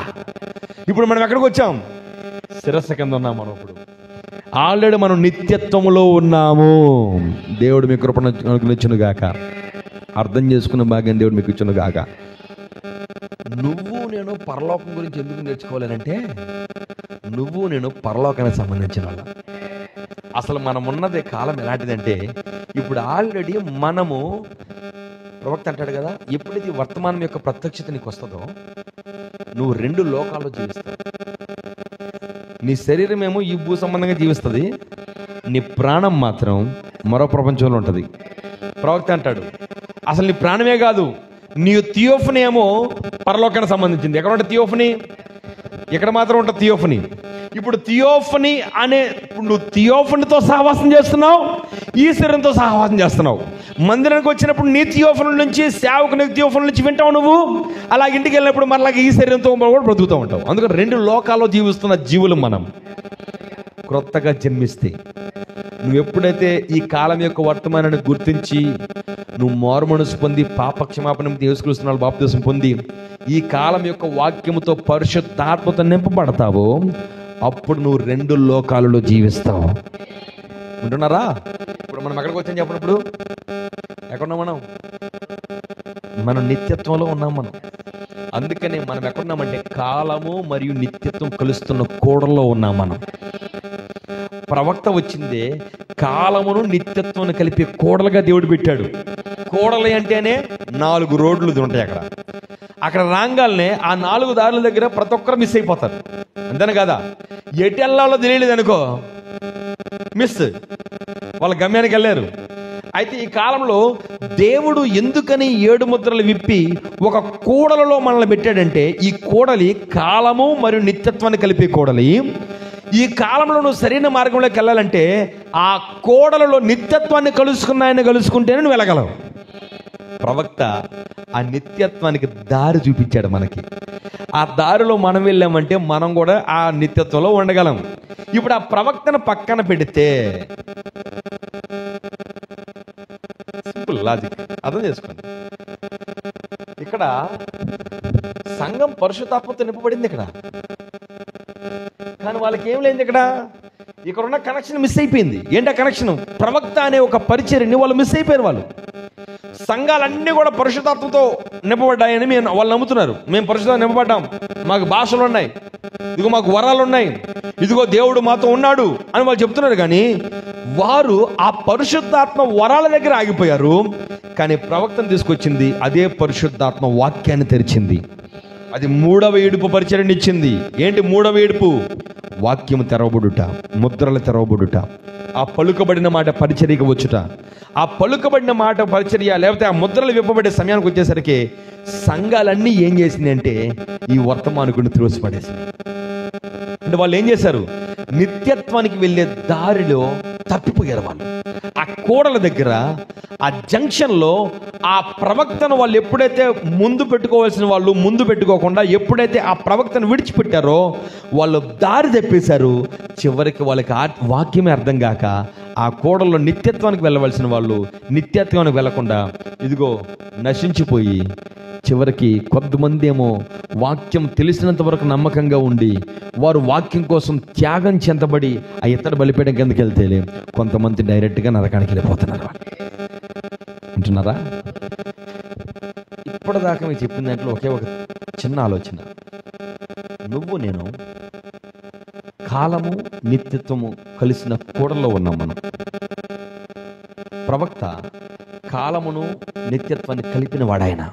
ఇప్పుడు మనం ఎక్కడికి వచ్చాం? శిరస్సు కింద ఉన్నాం మనం. ఇప్పుడు ఆల్రెడీ మనం నిత్యత్వములో ఉన్నాము. దేవుడు మీ కృపను అనుగ్రహించును గాక. అర్థం చేసుకున్న భాగ్యం దేవుడు మీకు ఇచ్చును గాక. నువ్వు నేను పరలోకం గురించి ఎందుకు నేర్చుకోవాలంటే, నువ్వు నేను పరలోకానికి సంబంధించిన వాళ్ళ. అసలు మనం ఉన్నది కాలం ఎలాంటిదంటే, ఇప్పుడు ఆల్రెడీ మనము, ప్రవక్త అంటాడు కదా, ఎప్పుడైతే వర్తమానం యొక్క ప్రత్యక్షత నీకు వస్తుందో నువ్వు 2 లోకాల్లో జీవిస్తావు. నీ శరీరం ఏమో ఈ భూ సంబంధంగా జీవిస్తుంది, నీ ప్రాణం మాత్రం మరో ప్రపంచంలో ఉంటుంది. ప్రవక్త అంటాడు అసలు నీ ప్రాణమే కాదు, నీ థియోఫనీ ఏమో పరలోకానికి సంబంధించింది. ఎక్కడ ఉంటుంది థియోఫనీ? ఇక్కడ మాత్రం ఉంటుంది థియోఫనీ. ఇప్పుడు థియోఫనీ అనే, ఇప్పుడు నువ్వు థియోఫనీతో సహవాసం చేస్తున్నావు, ఈ శరీరంతో సహవాసం చేస్తున్నావు. మందిరానికి వచ్చినప్పుడు నీ థియోఫనీ నుంచి, సేవకుని థియోఫనీ నుంచి వింటావు నువ్వు. అలాగే ఇంటికి వెళ్ళినప్పుడు మరలాగా ఈ శరీరంతో కూడా బ్రతుకుతూ ఉంటావు. అందుకని 2 లోకాల్లో జీవిస్తున్న జీవులు మనం. క్రొత్తగా జన్మిస్తే నువ్వు ఎప్పుడైతే ఈ కాలం యొక్క వర్తమానాన్ని గుర్తించి నువ్వు మారుమనసు పొంది పాపక్షమాపణ యేసుక్రీస్తు బాప్తిసం పొంది ఈ కాలం యొక్క వాక్యముతో పరిశుద్ధాత్మతో నింపబడతావో అప్పుడు నువ్వు 2 లోకాలలో జీవిస్తావు. వింటున్నారా? ఇప్పుడు మనం ఎక్కడికి వచ్చాం చెప్పినప్పుడు ఎక్కడున్నాం మనం నిత్యత్వంలో ఉన్నాం మనం. అందుకని మనం ఎక్కడున్నామంటే కాలము మరియు నిత్యత్వం కలుస్తున్న కూడల్లో ఉన్నాం మనం. ప్రవక్త వచ్చిందే కాలమును నిత్యత్వాన్ని కలిపి కూడలుగా దేవుడు పెట్టాడు. కూడలి అంటేనే 4 రోడ్లు ఉంటాయి. అక్కడ రాగాలనే ఆ 4 దారుల దగ్గర ప్రతి ఒక్కరు మిస్ అయిపోతారు. అంతేనా కదా? ఎటు వెళ్ళాలో తెలియలేదు అనుకో, మిస్, వాళ్ళ గమ్యానికి వెళ్ళారు. అయితే ఈ కాలంలో దేవుడు ఎందుకని 7 ముద్రలు విప్పి ఒక కూడలలో మనల్ని పెట్టాడంటే, ఈ కూడలి కాలము మరియు నిత్యత్వాన్ని కలిపే కూడలి. ఈ కాలంలో నువ్వు సరైన మార్గంలోకి వెళ్ళాలంటే ఆ కోడలలో నిత్యత్వాన్ని కలుసుకుంటేనే నువ్వు వెళ్ళగలవు. ప్రవక్త ఆ నిత్యత్వానికి దారి చూపించాడు మనకి. ఆ దారిలో మనం వెళ్ళామంటే మనం కూడా ఆ నిత్యత్వంలో ఉండగలం. ఇప్పుడు ఆ ప్రవక్తను పక్కన పెడితే, సింపుల్ లాజిక్ అర్థం చేసుకోండి. ఇక్కడ సంఘం పరిశుద్ధాత్మతో నింపబడింది ఇక్కడ, కానీ వాళ్ళకి ఏం లేదు. ఇక్కడ ఉన్న కనెక్షన్ మిస్ అయిపోయింది. ఏంటా కనెక్షన్? ప్రవక్త అనే ఒక పరిచర్యని వాళ్ళు మిస్ అయిపోయారు. వాళ్ళు సంఘాలన్నీ కూడా పరిశుద్ధాత్మతో నింపబడ్డాయని వాళ్ళు నమ్ముతున్నారు. మేము పరిశుద్ధంగా నింపబడ్డాం, మాకు భాషలు ఉన్నాయి, ఇదిగో మాకు వరాలు ఉన్నాయి, ఇదిగో దేవుడు మాతో ఉన్నాడు అని వాళ్ళు చెప్తున్నారు. కానీ వారు ఆ పరిశుద్ధాత్మ వరాల దగ్గర ఆగిపోయారు. కానీ ప్రవక్తను తీసుకొచ్చింది అదే పరిశుద్ధాత్మ వాక్యాన్ని తెరిచింది. అది 3వ ఏడుపు పరిచర్యని ఇచ్చింది. ఏంటి 3వ ఏడుపు? వాక్యము తెరవబడుట, ముద్రలు తెరవబడుట, ఆ పలుకబడిన మాట పరిచర్యకు వచ్చుట. ఆ పలుకబడిన మాట పరిచర్య లేకపోతే ఆ ముద్రలు విప్పబడే సమయానికి వచ్చేసరికి సంఘాలన్నీ ఏం చేసింది అంటే ఈ వర్తమానికుడిని త్రోసిపడేసింది. అంటే వాళ్ళు ఏం చేశారు? నిత్యత్వానికి వెళ్ళే దారిలో తప్పిపోయారు వాళ్ళు. ఆ కోడల దగ్గర, ఆ జంక్షన్లో ఆ ప్రవక్తను వాళ్ళు ఎప్పుడైతే ముందు పెట్టుకోవాల్సిన వాళ్ళు ముందు పెట్టుకోకుండా ఎప్పుడైతే ఆ ప్రవక్తను విడిచిపెట్టారో వాళ్ళు దారి తప్పేశారు. చివరికి వాళ్ళకి వాక్యమే అర్థం కాక ఆ కోడల్లో నిత్యత్వానికి వెళ్ళవలసిన వాళ్ళు నిత్యత్వానికి వెళ్లకుండా ఇదిగో నశించిపోయి, చివరికి కొంతమంది ఏమో వాక్యం తెలిసినంత వరకు నమ్మకంగా ఉండి వారు వాక్యం కోసం త్యాగం చెందబడి ఆ ఇతడు బలిపీఠం కిందకి వెళ్తేలే కొంతమంది డైరెక్ట్గా నరకానికి వెళ్ళిపోతున్నారు. అంటున్నారా? ఇప్పటిదాకా మీకు చెప్పిన దాంట్లో ఒకే ఒక చిన్న ఆలోచన. నువ్వు నేను కాలము నిత్యత్వము కలిసిన కూడల్లో ఉన్నాం మనం. ప్రవక్త కాలమును నిత్యత్వాన్ని కలిపిన వాడాయన.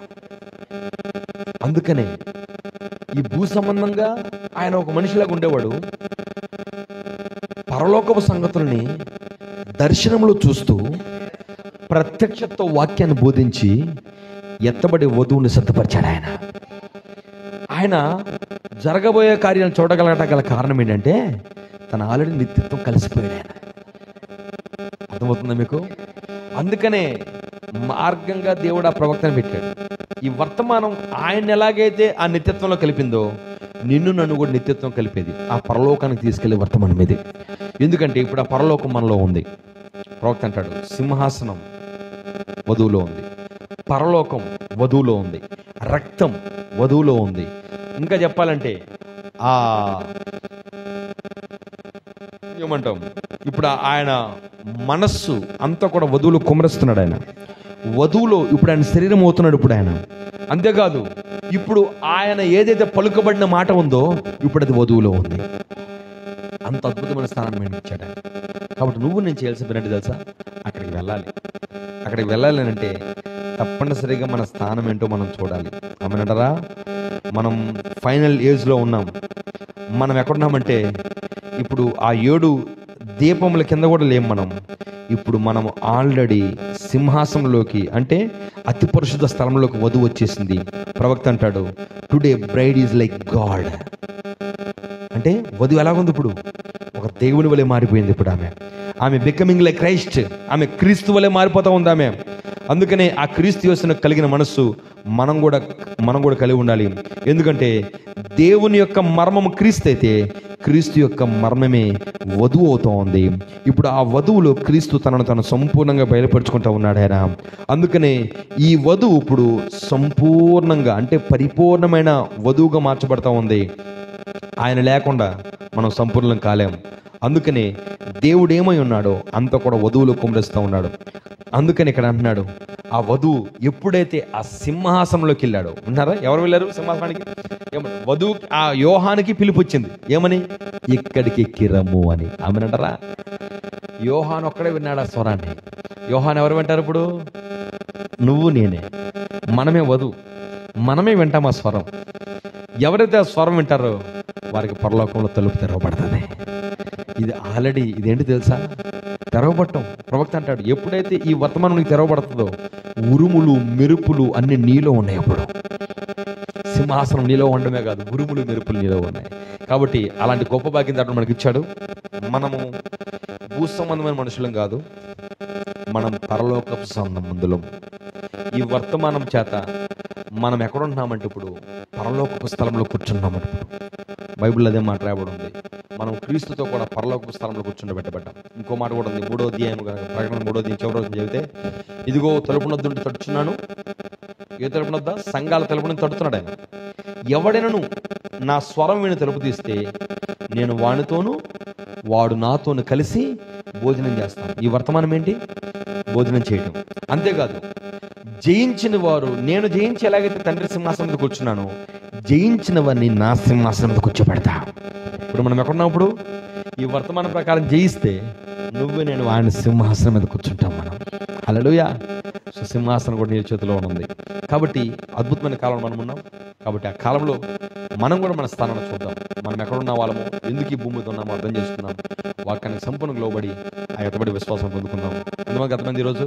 అందుకనే ఈ భూ సంబంధంగా ఆయన ఒక మనిషిలాగా ఉండేవాడు. పరలోకపు సంగతుల్ని దర్శనంలో చూస్తూ ప్రత్యక్షతో వాక్యాన్ని బోధించి ఎత్తబడి వధువుని సిద్ధపరిచాడు ఆయన. ఆయన జరగబోయే కార్యాలను చూడగలగల కారణం ఏంటంటే తన ఆల్రెడీ నిత్యత్వం కలిసిపోయాడు ఆయన. అర్థమవుతుందా మీకు? అందుకనే మార్గంగా దేవుడు ఆ ప్రవక్తను పెట్టాడు. ఈ వర్తమానం ఆయన ఎలాగైతే ఆ నిత్యత్వంలో కలిపిందో నిన్ను నన్ను కూడా నిత్యత్వం కలిపేది ఆ పరలోకానికి తీసుకెళ్లే వర్తమానం ఇది. ఎందుకంటే ఇప్పుడు ఆ పరలోకం మనలో ఉంది. ప్రవక్త అంటాడు, సింహాసనం వధువులో ఉంది, పరలోకం వధువులో ఉంది, రక్తం వధువులో ఉంది. ఇంకా చెప్పాలంటే ఏమంటాం, ఇప్పుడు ఆయన మనస్సు అంతా కూడా వధువులో కుమరిస్తున్నాడు. ఆయన వధువులో ఇప్పుడు ఆయన శరీరం అవుతున్నాడు ఇప్పుడు ఆయన. అంతేకాదు, ఇప్పుడు ఆయన ఏదైతే పలుకబడిన మాట ఉందో ఇప్పుడు అది వధువులో ఉంది. అంత అద్భుతమైన స్థానాన్ని మేము ఇచ్చాడు. కాబట్టి నువ్వు నేను చేయాల్సిన పని ఏంటి తెలుసా? అక్కడికి వెళ్ళాలి. అక్కడికి వెళ్ళాలి అంటే తప్పనిసరిగా మన స్థానం ఏంటో మనం చూడాలి. అమ్మనంటారా, మనం ఫైనల్ ఏజ్లో ఉన్నాం. మనం ఎక్కడున్నామంటే ఇప్పుడు ఆ 7 దీపముల కింద కూడా లేం మనం. ఇప్పుడు మనం ఆల్రెడీ సింహాసనంలోకి, అంటే అతి పరిశుద్ధ స్థలంలోకి వధువు వచ్చేసింది. ప్రవక్త అంటాడు, today braid is like God. అంటే వధువు ఎలాగుంది? ఇప్పుడు ఒక దేవుని వలె మారిపోయింది. ఇప్పుడు ఆమె బికమింగ్ లైక్ క్రైస్ట్. ఆమె క్రీస్తు వలె మారిపోతా ఉంది ఆమె. అందుకనే ఆ క్రీస్తు యేసును కలిగిన మనస్సు మనం కూడా కలిగి ఉండాలి. ఎందుకంటే దేవుని యొక్క మర్మము క్రీస్తు అయితే క్రీస్తు యొక్క మర్మమే వధువు అవుతూ ఉంది. ఇప్పుడు ఆ వధువులో క్రీస్తు తనను సంపూర్ణంగా బయలుపరుచుకుంటూ ఉన్నాడు ఆయన. అందుకనే ఈ వధువు ఇప్పుడు సంపూర్ణంగా, అంటే పరిపూర్ణమైన వధువుగా మార్చబడతా ఉంది. ఆయన లేకుండా మనం సంపూర్ణం కాలేము. అందుకనే దేవుడు ఏమై ఉన్నాడో అంత కూడా వధువులో కుమ్మరిస్తూ ఉన్నాడు. అందుకని ఇక్కడ అంటున్నాడు, ఆ వధువు ఎప్పుడైతే ఆ సింహాసనంలోకి వెళ్ళాడో, ఉన్నారా? ఎవరు వెళ్ళారు సింహాసనానికి? వధువు ఆ యోహానికి పిలుపు వచ్చింది. ఏమని? ఇక్కడికి ఎక్కిరమ్ము అని. ఆమెనంటారా, యోహాన్ ఒక్కడే విన్నాడు ఆ స్వరాన్ని. యోహాన్ ఎవరు వింటారు? ఇప్పుడు నువ్వు నేనే, మనమే వధువు, మనమే వింటాం ఆ స్వరం. ఎవరైతే ఆ స్వరం వింటారో వారికి పరలోకంలో తలుపు తెరవబడుతుంది. ఇది ఆల్రెడీ ఇదేంటి తెలుసా? తెరవబట్టం. ప్రవక్త అంటాడు, ఎప్పుడైతే ఈ వర్తమానం నీకు తెరవబడుతుందో ఉరుములు మెరుపులు అన్ని నీలో ఉన్నాయి. అప్పుడు సింహాసనం నీలో ఉండమే కాదు, ఉరుములు మెరుపులు నీలో ఉన్నాయి. కాబట్టి అలాంటి గొప్ప భాగ్యం దాంట్లో మనకి ఇచ్చాడు. మనము భూ సంబంధమైన మనుషులం కాదు, మనం పరలోకపు సంబంధులం. ఈ వర్తమానం చేత మనం ఎక్కడుంటున్నామంటే ఇప్పుడు పరలోకపు స్థలంలో కూర్చున్నామంటే, ఇప్పుడు బైబిల్ అదే మాట రాయబడి ఉంది, మనం క్రీస్తుతో కూడా పరలోకపు స్థలంలో కూర్చుండబెట్టబడ్డాం. ఇంకో మాట కూడా ఉంది, 3వ అధ్యాయం ప్రకటన 3వ అధ్యాయం చివరి రోజు చదివితే, ఇదిగో తలుపునొద్దుండి తడుచున్నాను. ఏ తలుపునొద్ద? సంఘాల తలుపుని తడుతున్నాడు ఆయన. ఎవడైనను నా స్వరం విని తలుపు తీస్తే నేను వానితోనూ వాడు నాతోను కలిసి భోజనం చేస్తాను. ఈ వర్తమానం ఏంటి? భోజనం చేయటం. అంతేకాదు, జయించిన వారు, నేను జయించి ఎలాగైతే తండ్రి సింహాసనం మీద కూర్చున్నాను, జయించిన వారిని నా సింహాసనం మీద కూర్చోబెడతా. ఇప్పుడు మనం ఎక్కడున్నాం? ఇప్పుడు ఈ వర్తమానం ప్రకారం జయిస్తే నువ్వు నేను ఆయన సింహాసనం మీద కూర్చుంటాం మనం. హల్లెలూయా. సో సింహాసనం కూడా నీ చేతిలో ఉంది. కాబట్టి అద్భుతమైన కాలంలో మనం ఉన్నాం. కాబట్టి ఆ కాలంలో మనం కూడా మన స్థానాన్ని చూద్దాం. మనం ఎక్కడున్న వాళ్ళము, ఎందుకు ఈ భూమి మీద ఉన్నామో అర్థం చేసుకున్నాం. వాక్యానికి సంపూర్ణంగా లోబడి ఆ ఎత్తబడి విశ్వాసం పొందుకుందాం. ఎంతమంది ఈరోజు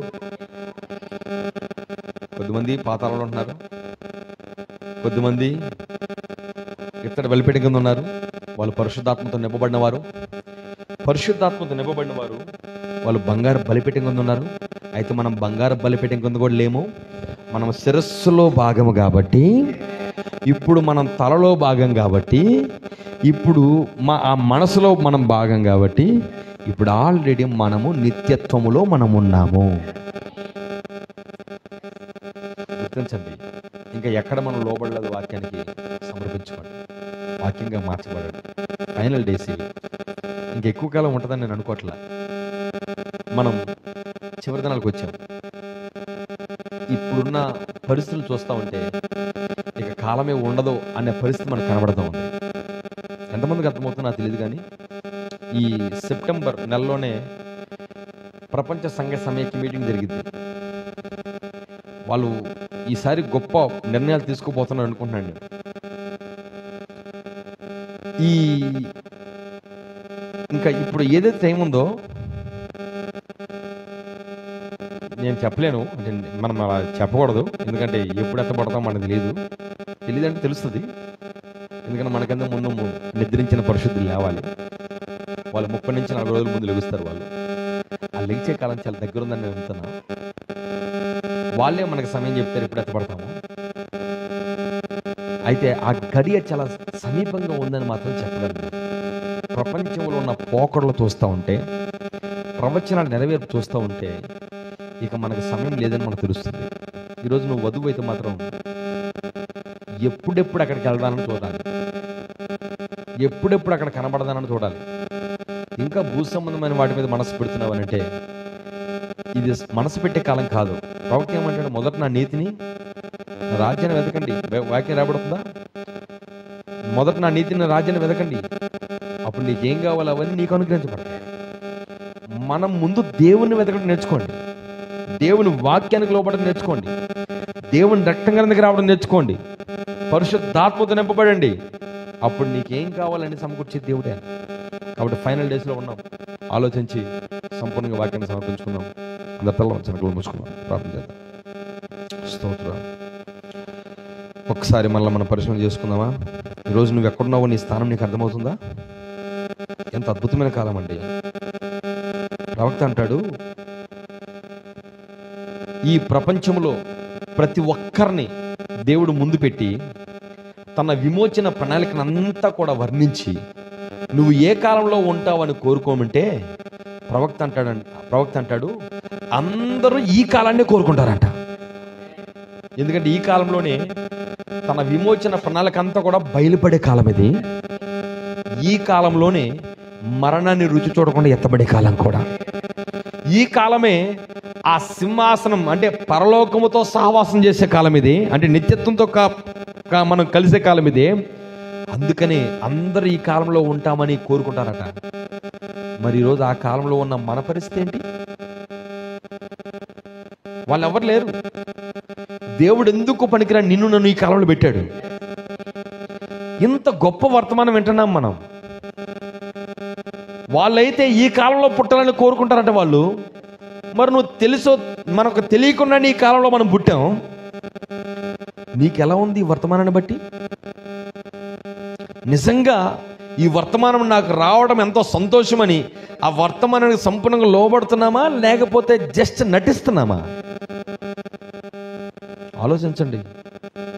కొద్దిమంది పాతాళంలో ఉంటున్నారు, కొద్దిమంది ఇత్తడి బలిపీఠం కింద ఉన్నారు. వాళ్ళు పరిశుద్ధాత్మతో నింపబడిన వారు. వాళ్ళు బంగారు బలిపీఠం కింద ఉన్నారు. అయితే మనం బంగారు బలిపీఠం కింద కూడా లేము. మనం శిరస్సులో భాగము కాబట్టి, ఇప్పుడు మనం తలలో భాగం కాబట్టి, ఇప్పుడు ఆ మనసులో మనం భాగం కాబట్టి, ఇప్పుడు ఆల్రెడీ మనము నిత్యత్వములో మనం ఉన్నాము. గుర్తించండి, ఇంకా ఎక్కడ మనం లోబడలేదు వాక్యానికి సమర్పించుకోండి, వాక్యంగా మార్చబడండి. ఫైనల్ డేస్ ఇవి. ఇంకా ఎక్కువ కాలం ఉంటుందని నేను అనుకోవట్లా. మనం చివరి దినాలకు వచ్చాం. ఇప్పుడున్న పరిస్థితులు చూస్తూ ఉంటే ఇక కాలమే ఉండదు అనే పరిస్థితి మనకు కనబడుతూ ఉంది. ఎంతమందికి అర్థమవుతుందో నాకు తెలియదు, కానీ ఈ సెప్టెంబర్ నెలలోనే ప్రపంచ సంఘ సమైక్య మీటింగ్ జరిగింది. వాళ్ళు ఈసారి గొప్ప నిర్ణయాలు తీసుకుపోతున్నారు అనుకుంటున్నాను. ఇంకా ఇప్పుడు ఏదైతే టైం ఉందో నేను చెప్పలేను, అంటే మనం అలా చెప్పకూడదు. ఎందుకంటే ఎప్పుడు ఎత్తపడతాం మనకు తెలియదంటే తెలుస్తుంది. ఎందుకంటే మనకంతా ముందు నిద్రించిన పరిశుద్ధులు లేవాలి. వాళ్ళు 30 నుంచి 40 రోజుల ముందు లెగుస్తారు. వాళ్ళు ఆ లెగిచే కాలం చాలా దగ్గర ఉందని నేను చెప్తున్నా. వాళ్ళే మనకు సమయం చెప్తారు ఎప్పుడు ఎత్తపడతాము. అయితే ఆ గడియ చాలా సమీపంగా ఉందని మాత్రం చెప్పగలను. ప్రపంచంలో ఉన్న పోకడలు చూస్తూ ఉంటే, ప్రవచనాలు నెరవేర్పు చూస్తూ ఉంటే ఇక మనకు సమయం లేదని మనకు తెలుస్తుంది. ఈరోజు నువ్వు వధువు అయితే మాత్రం ఎప్పుడెప్పుడు అక్కడికి వెళ్దానని చూడాలి, ఎప్పుడెప్పుడు అక్కడ కనబడదానని చూడాలి. ఇంకా భూ సంబంధమైన వాటి మీద మనసు పెడుతున్నావనంటే ఇది మనసు పెట్టే కాలం కాదు. ప్రవక్త ఏమంటాడు, మొదట నా నీతిని, నా రాజ్యాన్ని వెతకండి. వాక్యం రాబడుతుందా? మొదట నా నీతిని, నా రాజ్యాన్ని వెతకండి, అప్పుడు నీకేం కావాలో అవన్నీ నీకు అనుగ్రహించబడతాయి. మనం ముందు దేవుణ్ణి వెతకడం నేర్చుకోండి, దేవుని వాక్యానికి లోపడడం నేర్చుకోండి, దేవుని రక్తం దగ్గర రావడం నేర్చుకోండి, పరిశుద్ధాత్మతో నింపబడండి. అప్పుడు నీకేం కావాలని సమకూర్చే దేవుడే. కాబట్టి ఫైనల్ డేస్లో ఉన్నాం. ఆలోచించి సంపూర్ణంగా వాక్యాన్ని సమర్పించుకుందాం. అందరి తల్ల చిన్నకలు మూసుకుందాం, ప్రార్థన చేద్దాం. స్తోత్రం. ఒక్కసారి మళ్ళీ మనం పరిశీలన చేసుకుందామా? ఈరోజు నువ్వు ఎక్కడున్నావో నీ స్థానం నీకు అర్థమవుతుందా? ఎంత అద్భుతమైన కాలం అండి. ప్రవక్త అంటాడు, ఈ ప్రపంచంలో ప్రతి ఒక్కరిని దేవుడు ముందు పెట్టి తన విమోచన ప్రణాళికను అంతా కూడా వర్ణించి నువ్వు ఏ కాలంలో ఉంటావని కోరుకోమంటే ప్రవక్త అంటాడు అందరూ ఈ కాలాన్ని కోరుకుంటారంట. ఎందుకంటే ఈ కాలంలోనే తన విమోచన ప్రణాళిక అంతా కూడా బయలుపడే కాలం ఇది. ఈ కాలంలోనే మరణాన్ని రుచి చూడకుండా ఎత్తబడే కాలం కూడా. ఈ కాలమే ఆ సింహాసనం అంటే పరలోకముతో సహవాసం చేసే కాలం ఇది. అంటే నిత్యత్వంతో మనం కలిసే కాలం ఇది. అందుకనే అందరూ ఈ కాలంలో ఉంటామని కోరుకుంటారట. మరి ఈరోజు ఆ కాలంలో ఉన్న మన పరిస్థితి ఏంటి? వాళ్ళు ఎవరు లేరు. దేవుడు ఎందుకు పనికిరా నిన్ను నన్ను ఈ కాలంలో పెట్టాడు? ఇంత గొప్ప వర్తమానం వింటున్నాం మనం. వాళ్ళైతే ఈ కాలంలో పుట్టాలని కోరుకుంటారంట వాళ్ళు. మరి నువ్వు తెలుసో మనకు తెలియకుండా ఈ కాలంలో మనం పుట్టాం. నీకెలా ఉంది ఈ వర్తమానాన్ని బట్టి? నిజంగా ఈ వర్తమానం నాకు రావడం ఎంతో సంతోషమని ఆ వర్తమానానికి సంపూర్ణంగా లోబడుతున్నామా, లేకపోతే జస్ట్ నటిస్తున్నామా? ఆలోచించండి.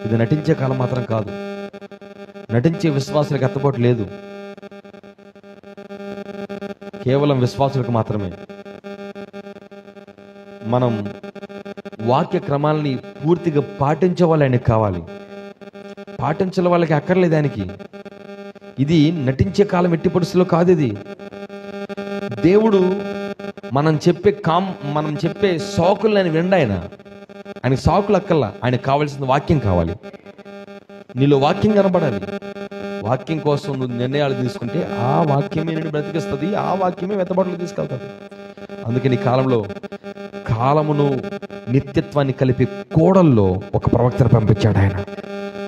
ఇది నటించే కాలం మాత్రం కాదు. నటించే విశ్వాసులకు ఎత్తబాటు లేదు. కేవలం విశ్వాసులకు మాత్రమే. మనం వాక్య క్రమాలని పూర్తిగా పాటించే వాళ్ళు ఆయనకి కావాలి. పాటించే వాళ్ళకి అక్కర్లేదు ఆయనకి. ఇది నటించే కాలం ఎట్టి పరిస్థితుల్లో కాదు. ఇది దేవుడు మనం చెప్పే సాకులు ఆయన విండు. ఆయనకి సాకులు అక్కర్లా. ఆయనకు కావాల్సిన వాక్యం కావాలి. నీలో వాక్యం కనబడాలి. వాక్యం కోసం నువ్వు నిర్ణయాలు తీసుకుంటే ఆ వాక్యమే నేను బ్రతికిస్తుంది, ఆ వాక్యమే వెతబాటులో తీసుకెళ్తుంది. అందుకని ఈ కాలమును నిత్యత్వాన్ని కలిపి కోడల్లో ఒక ప్రవక్తను పంపించాడు ఆయన.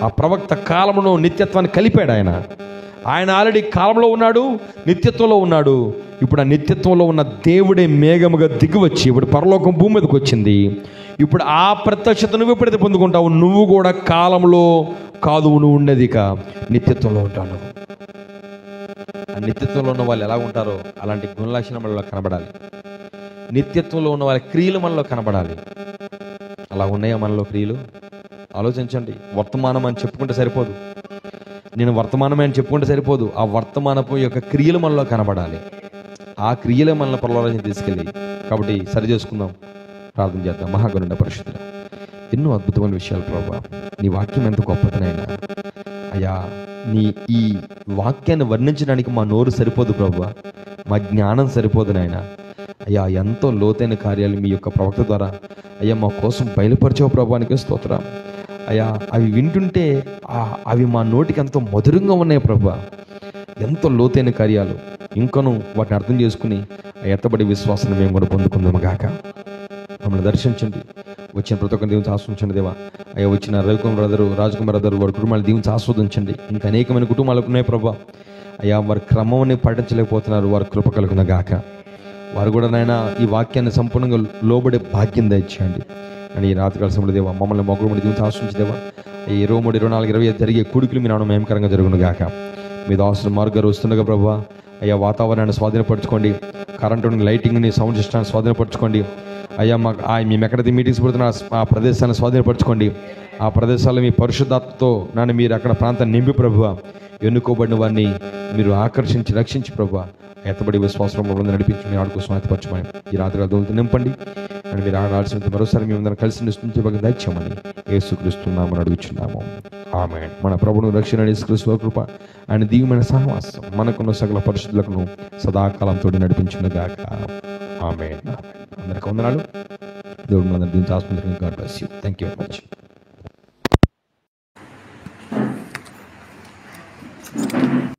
ఆ ప్రవక్త కాలమును నిత్యత్వాన్ని కలిపాడు ఆయన. ఆయన ఆల్రెడీ కాలంలో ఉన్నాడు, నిత్యత్వంలో ఉన్నాడు. ఇప్పుడు ఆ నిత్యత్వంలో ఉన్న దేవుడే మేఘముగా దిగివచ్చి ఇప్పుడు పరలోకం భూమి మీదకి వచ్చింది. ఇప్పుడు ఆ ప్రత్యక్షత నువ్వు ఎప్పుడైతే పొందుకుంటావు, నువ్వు కూడా కాలంలో కాదు, నువ్వు ఉండేది ఇక నిత్యత్వంలో ఉంటావు. ఆ నిత్యత్వంలో ఉన్న వాళ్ళు ఎలా ఉంటారో అలాంటి గుణలక్షణం మనలో కనబడాలి. నిత్యత్వంలో ఉన్న వాళ్ళ క్రియలు మనలో కనబడాలి. అలా ఉన్నాయా మనలో క్రియలు? ఆలోచించండి. వర్తమానం అని చెప్పుకుంటే సరిపోదు. నేను వర్తమానమే అని చెప్పుకుంటే సరిపోదు. ఆ వర్తమానపు యొక్క క్రియలు మనలో కనబడాలి. ఆ క్రియలే మనల్ని పరలోకానికి తీసుకెళ్ళి. కాబట్టి సరి చేసుకుందాం, ప్రార్థన చేద్దాం. మహాగణుడ పరిశుద్ధుడా, ఎన్నో అద్భుతమైన విషయాలు ప్రభువా. నీ వాక్యం ఎంత గొప్పదనైనా అయ్యా. నీ ఈ వాక్యాన్ని వర్ణించడానికి మా నోరు సరిపోదు ప్రభువా, మా జ్ఞానం సరిపోదు నాయన. అయ్యా, ఎంతో లోతైన కార్యాలు మీ యొక్క ప్రవక్త ద్వారా అయ్యా మా కోసం బయలుపరిచే ప్రభువానికి స్తోత్రం అయ్యా. అవి వింటుంటే అవి మా నోటికి ఎంతో మధురంగా ఉన్నాయి ప్రభువా. ఎంతో లోతైన కార్యాలు. ఇంకను వాటిని అర్థం చేసుకుని ఎత్తబడి విశ్వాసాన్ని మేము కూడా పొందుకుందాము గాక. మమ్మల్ని దర్శించండి. వచ్చిన ప్రతి ఒక్కరిని దీవించి ఆస్వాదించండి దేవా. అయ్యా, వచ్చిన రవికుమార్ బ్రదరు, రాజకుమార్ బ్రదరు, వారి కుటుంబాలు దీవించి ఆస్వాదించండి. ఇంకా అనేకమైన కుటుంబాలకు ఉన్నాయి ప్రభా. అయ్యా, వారి క్రమాన్ని పాటించలేకపోతున్నారు. వారి కృప కలుగున గాక. వారు కూడా నాయన ఈ వాక్యాన్ని సంపూర్ణంగా లోబడే భాగ్యం దయచేయండి అని ఈ రాత్రికాల సమయంలో దేవా మమ్మల్ని మొగ్గుడు దీవించి ఆస్వాదించి దేవా. ఈ 23, 24, 25 జరిగే కూడికలు మీ నాన్న మేమకరంగా జరుగును గాక. మీ దాసులు మార్గారు వస్తుండగా ప్రభా అయ్యా, వాతావరణాన్ని స్వాధీనపరచుకోండి. కరెంటుని, లైటింగ్ని, సౌండ్ సిస్టాన్ని స్వాధీనపరచుకోండి. అయ్యా మాకు మేము ఎక్కడైతే మీటింగ్స్ పెడుతున్నా ఆ ప్రదేశాన్ని స్వాధీనపరచుకోండి. ఆ ప్రదేశాల్లో మీ పరిశుద్ధాత్మతో నన్ను మీరు అక్కడ ప్రాంతాన్ని నింపి ప్రభువా, ఎన్నుకోబడిన వారిని మీరు ఆకర్షించి రక్షించి ప్రభువా, ఎత్తబడి విశ్వాసంలో నడిపించి మీ ఆడు కోసం ఎత్తపరచమని ఈ రాత్రి దోలుతూ నింపండి. అని మీరు ఆడాల్సిన మరోసారి మేము కలిసి నిశ్చించే బాగా దయచేయమని యేసుక్రీస్తున్నామని అడుగుచున్నాము. ఆమేన్. మన ప్రభువును రక్షణ యేసుక్రీస్తు కృప ఆయన దీవెన సహవాసం మనకున్న సకల పరిశుద్ధులకు సదాకాలంతో నడిపించునుగాక. ఆమేన్. అందరికీ వందనాలు. దేవుడు అందరినీ ఆస్పత్రికి. God bless you. Thank you very much.